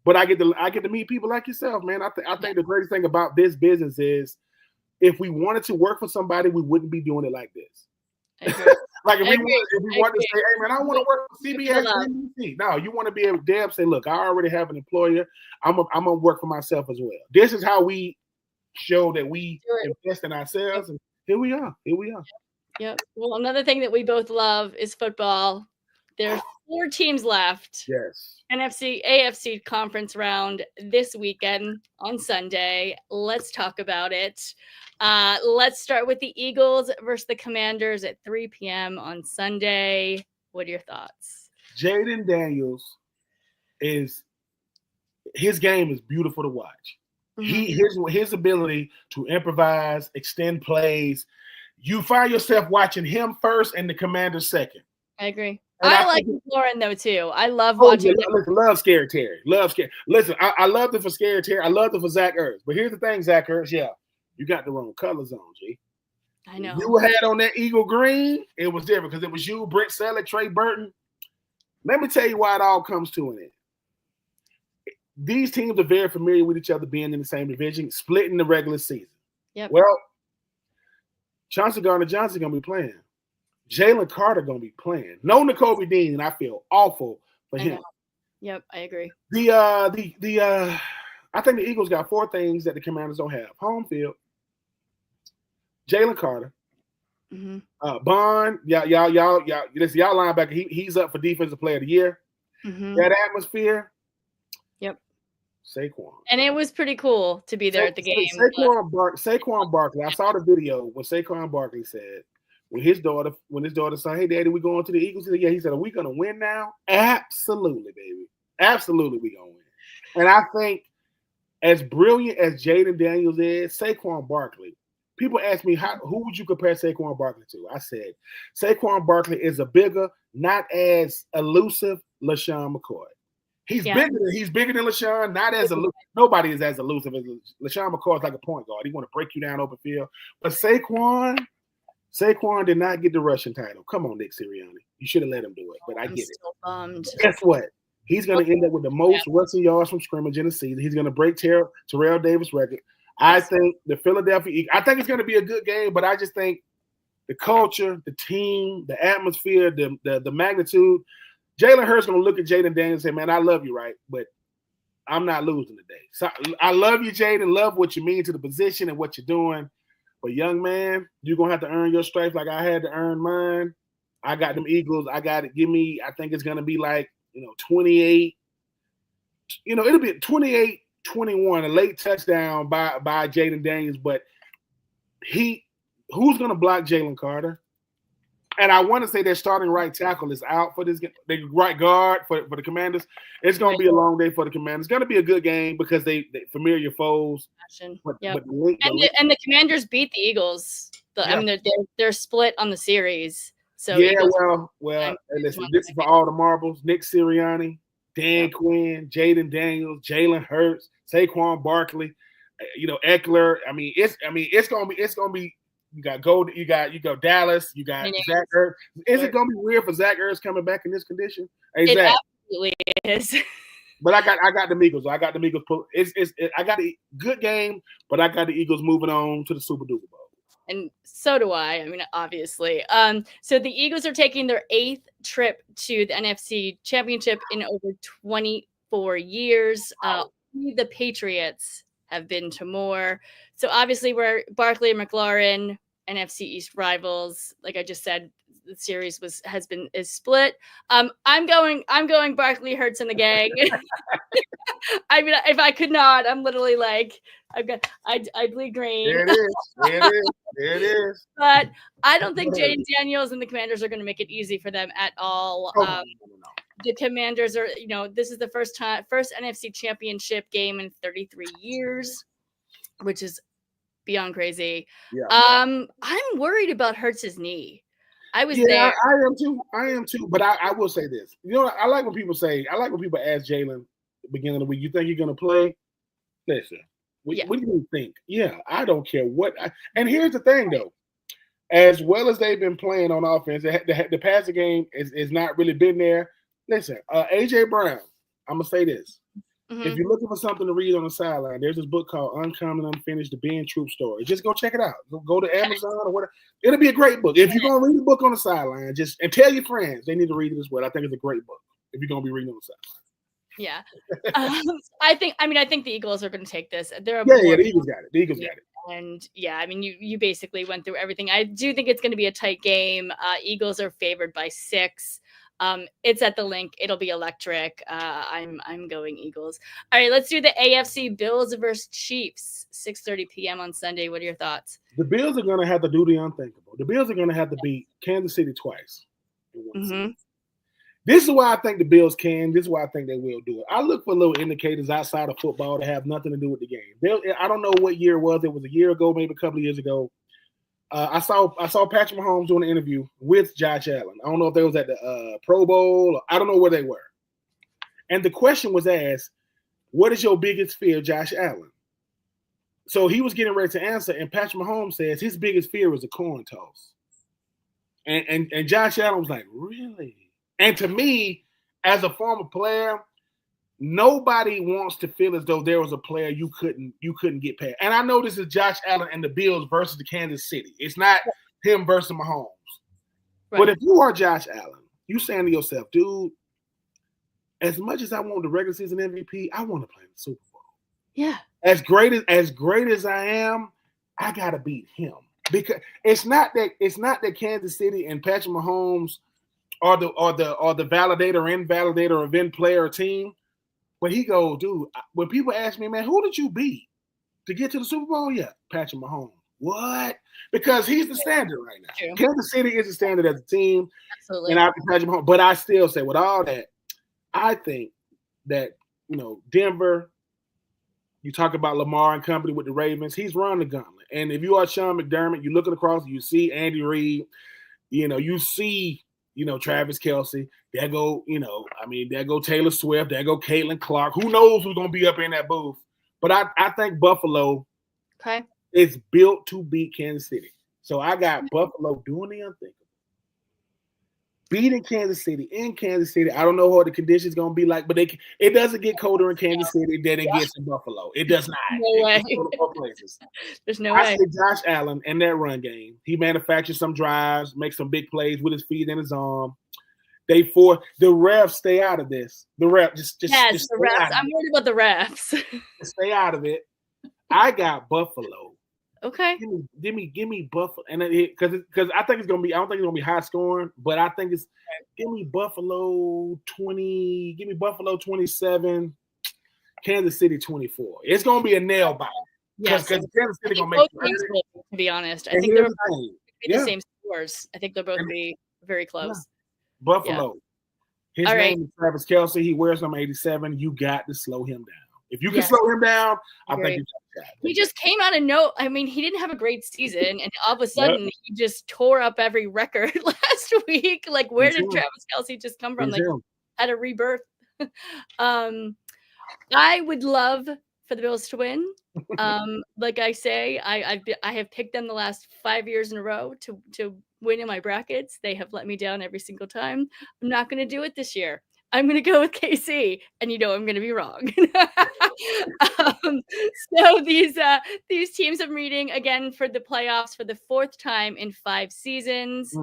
But I get to meet people like yourself, man. I think the greatest thing about this business is, if we wanted to work for somebody, we wouldn't be doing it like this. Like if we want to say, hey man, I want to work for CBS, NBC. No, you want to be able to Deb say, look, I already have an employer. I'm gonna work for myself as well. This is how we show that we invest in ourselves, and here we are. Yep. Well, another thing that we both love is football. There's 4 teams left. Yes. AFC conference round this weekend on Sunday. Let's talk about it. Let's start with the Eagles versus the Commanders at 3 p.m. on Sunday. What are your thoughts? Jaden Daniels his game is beautiful to watch. His ability to improvise, extend plays. You find yourself watching him first and the Commanders second. I agree. I like Lauren though too. I love watching. Love Scary Terry. Listen, I loved it for Scary Terry. I loved it for Zach Ertz. But here's the thing, Zach Ertz. Yeah, you got the wrong colors on, G. I know. You had on that Eagle green. It was different because it was you, Brent Selleck, Trey Burton. Let me tell you why it all comes to an end. These teams are very familiar with each other, being in the same division, splitting the regular season. Yep. Well, Chauncey Gardner-Johnson going to be playing. Jalen Carter going to be playing. No Nakobe Dean, and I feel awful for him. Yep, I agree. I think the Eagles got 4 things that the Commanders don't have. Home field, Jalen Carter, Bond, y'all linebacker. He's up for Defensive Player of the Year. That atmosphere. Yep. Saquon. And it was pretty cool to be there at the game. Saquon Barkley. I saw the video when Saquon Barkley said, when his daughter said, hey, Daddy, we going to the Eagles? Yeah, he said, are we going to win now? Absolutely, baby. Absolutely, we going to win. And I think as brilliant as Jaden Daniels is, Saquon Barkley, people ask me, who would you compare Saquon Barkley to? I said, Saquon Barkley is a bigger, not as elusive LaShawn McCoy. He's bigger than LaShawn, not as elusive. Nobody is as elusive as LaShawn McCoy is like a point guard. He want to break you down open field. But Saquon did not get the rushing title. Come on, Nick Sirianni. You should have let him do it, but I get it. So bummed. Guess what? He's going to end up with the most rushing yards from scrimmage in the season. He's going to break Terrell Davis' record. I think the Philadelphia Eagles, I think it's going to be a good game, but I just think the culture, the team, the atmosphere, the magnitude. Jalen Hurts gonna look at Jaden Daniels and say, "Man, I love you, right? But I'm not losing today. So I love you, Jaden. Love what you mean to the position and what you're doing. But young man, you're gonna have to earn your stripes like I had to earn mine. I got them Eagles. I got it. Give me. I think it's gonna be like 28. It'll be 28-21, a late touchdown by Jaden Daniels. But who's gonna block Jalen Carter? And I want to say their starting right tackle is out for this game. The right guard for the Commanders. It's going to be a long day for the Commanders. It's going to be a good game because they familiar foes. But the Commanders beat the Eagles. I mean, they're split on the series. So well. Listen, this is for all the marbles. Nick Sirianni, Dan Quinn, Jaden Daniels, Jalen Hurts, Saquon Barkley, Eckler. It's gonna be. You got Dallas. You got Zach Ertz. Is it gonna be weird for Zach Ertz coming back in this condition? Exactly. It absolutely is. But I got the Eagles. I got the Eagles. I got a good game, but I got the Eagles moving on to the Super Duper Bowl. And so do I. I mean, obviously. So the Eagles are taking their 8th trip to the NFC Championship in over 24 years. The Patriots have been to more. So obviously, we're Barkley and McLaurin, NFC East rivals. Like I just said, the series is split. I'm going Barkley, Hurts, and the gang. I mean, if I could not, I'm literally like I bleed green. There it is. But I don't think Jaden Daniels and the Commanders are going to make it easy for them at all. No. The Commanders are, this is the first NFC Championship game in 33 years, which is beyond crazy. Yeah. I'm worried about Hurts' knee. I was there. I am too. But I will say this. I like when people ask Jalen at the beginning of the week, you think you're going to play? Listen, what do you think? Yeah, I don't care what. And here's the thing, though. As well as they've been playing on offense, the passing game is not really been there. Listen, A.J. Brown, I'm going to say this. Mm-hmm. If you're looking for something to read on the sideline, there's this book called Uncommon Unfinished, The Ben Troop Story. Just go check it out. Go to Amazon or whatever. It'll be a great book. If you're going to read the book on the sideline, and tell your friends they need to read it as well. I think it's a great book if you're going to be reading on the sideline. Yeah. I think the Eagles are going to take this. The Eagles got it. The Eagles got it. And I mean, you basically went through everything. I do think it's going to be a tight game. Eagles are favored by 6. It's at the link. It'll be electric. I'm going Eagles. All right, let's do the AFC Bills versus Chiefs, 6:30 p.m. on Sunday. What are your thoughts? The Bills are going to have to do the unthinkable. The Bills are going to have to beat Kansas City twice. Mm-hmm. This is why I think the Bills can. This is why I think they will do it. I look for little indicators outside of football that have nothing to do with the game. I don't know what year it was. It was a year ago, maybe a couple of years ago. I saw Patrick Mahomes doing an interview with Josh Allen. I don't know if they was at the Pro Bowl. I don't know where they were. And the question was asked, what is your biggest fear, Josh Allen? So he was getting ready to answer, and Patrick Mahomes says his biggest fear was a coin toss. And Josh Allen was like, really? And to me, as a former player, nobody wants to feel as though there was a player you couldn't get past. And I know this is Josh Allen and the Bills versus the Kansas City. It's not him versus Mahomes. Right. But if you are Josh Allen, you saying to yourself, dude, as much as I want the regular season MVP, I want to play in the Super Bowl. Yeah. As great as I am, I gotta beat him. Because it's not that Kansas City and Patrick Mahomes are the validator, invalidator, event player team. But he goes, dude, when people ask me, man, who did you beat to get to the Super Bowl? Yeah, Patrick Mahomes. What? Because he's the standard right now. True. Kansas City is the standard as a team. Absolutely. And after Patrick Mahomes, but I still say with all that, I think that, Denver, you talk about Lamar and company with the Ravens, he's run the gauntlet. And if you are Sean McDermott, you're looking across, you see Andy Reid, you see, Travis Kelce, there go Taylor Swift, there go Caitlin Clark. Who knows who's going to be up in that booth? But I think Buffalo is built to beat Kansas City. So I got Buffalo doing the unthinkable. beating Kansas City in Kansas City. I don't know what the conditions going to be like, but it doesn't get colder in Kansas City than it gets in Buffalo. It does not. No way. There's no way. I say Josh Allen in that run game. He manufactures some drives, makes some big plays with his feet and his arm. The refs stay out of this. The refs just the stay refs. out of I'm worried about the refs. Stay out of it. I got Buffalo. Okay. Give me Buffalo, and because I think it's gonna be. I don't think it's gonna be high scoring, but I think it's. Give me Buffalo 20. Give me Buffalo 27. Kansas City 24. It's gonna be a nail biter. Yes, because Kansas City gonna both make. teams will, to be honest, I think they're the same scores. I think they'll both be very close. Buffalo. His name is Travis Kelce. He wears number 87. You got to slow him down. If you can slow him down, I think you got that. He just came out of I mean, he didn't have a great season, and all of a sudden he just tore up every record last week. Like, where did Travis Kelce just come from? Like, had a rebirth. I would love for the Bills to win. Like I say, I have picked them the last 5 years in a row to win in my brackets. They have let me down every single time. I'm not going to do it this year. I'm going to go with KC, and I'm going to be wrong. So these teams are meeting again for the playoffs for the 4th time in 5 seasons.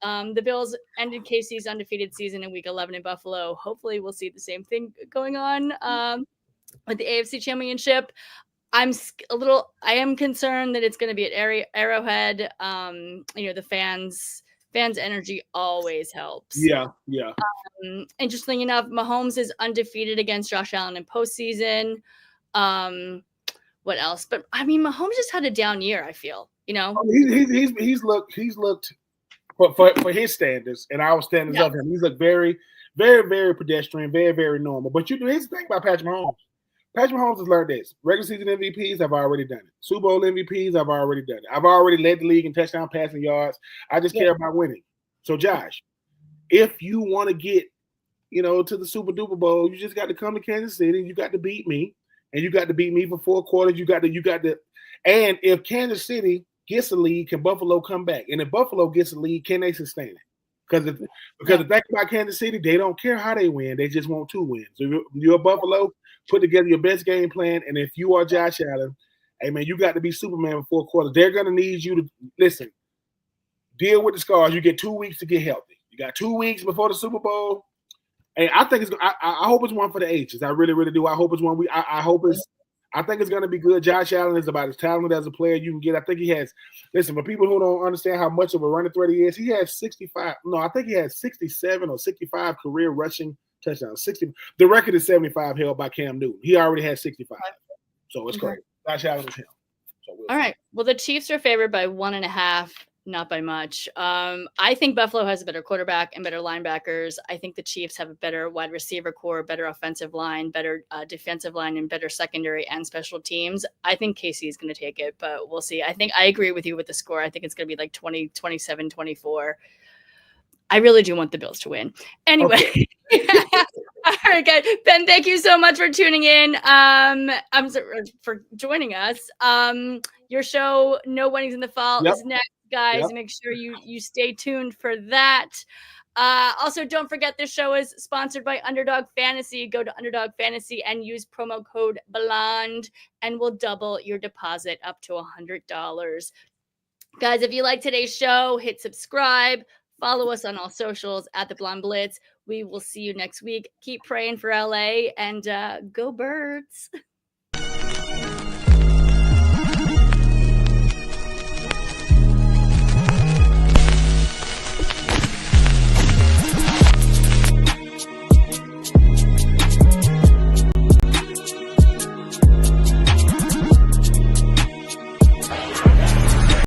The Bills ended KC's undefeated season in Week 11 in Buffalo. Hopefully, we'll see the same thing going on with the AFC Championship. I am concerned that it's going to be at Arrowhead. The fans' energy always helps. Yeah. Interesting enough, Mahomes is undefeated against Josh Allen in postseason. What else? But I mean, Mahomes just had a down year. I feel, he's looked for his standards and our standards of him. He's looked very, very, very pedestrian, very, very normal. But here's the thing about Patrick Mahomes. Patrick Mahomes has learned this. Regular season MVPs, I've already done it. Super Bowl MVPs, I've already done it. I've already led the league in touchdown passing yards. I just care about winning. So, Josh, if you want to get, to the Super Duper Bowl, you just got to come to Kansas City. You got to beat me, and you got to beat me for 4 quarters. You got to. And if Kansas City gets a lead, can Buffalo come back? And if Buffalo gets a lead, can they sustain it? Because the thing about Kansas City, they don't care how they win. They just want 2 wins. So you're Buffalo, put together your best game plan. And if you are Josh Allen, hey, man, you got to be Superman for 4 quarters. They're going to need you to, listen, deal with the scars. You get 2 weeks to get healthy. You got 2 weeks before the Super Bowl. And I think I hope it's one for the H's. I really, really do. I hope it's one. I think it's going to be good. Josh Allen is about as talented as a player you can get. I think he has. Listen, for people who don't understand how much of a running threat he is, he has 65. No, I think he has 67 or 65 career rushing touchdowns. 60. The record is 75 held by Cam Newton. He already has 65. So it's great. Josh Allen is him. So all right. Well, the Chiefs are favored by 1.5. Not by much. I think Buffalo has a better quarterback and better linebackers. I think the Chiefs have a better wide receiver core, better offensive line, better defensive line, and better secondary and special teams. I think KC is going to take it, but we'll see. I agree with you with the score. I think it's going to be like 20, 27, 24. I really do want the Bills to win. Anyway. Okay. All right, guys. Ben, thank you so much for tuning in. For joining us. Your show, No Winnings in the Fall, is next. Guys, make sure you stay tuned for that. Also, don't forget this show is sponsored by Underdog Fantasy. Go to Underdog Fantasy and use promo code BLONDE and we'll double your deposit up to $100. Guys, if you like today's show, hit subscribe. Follow us on all socials at the Blonde Blitz. We will see you next week. Keep praying for LA and go Birds.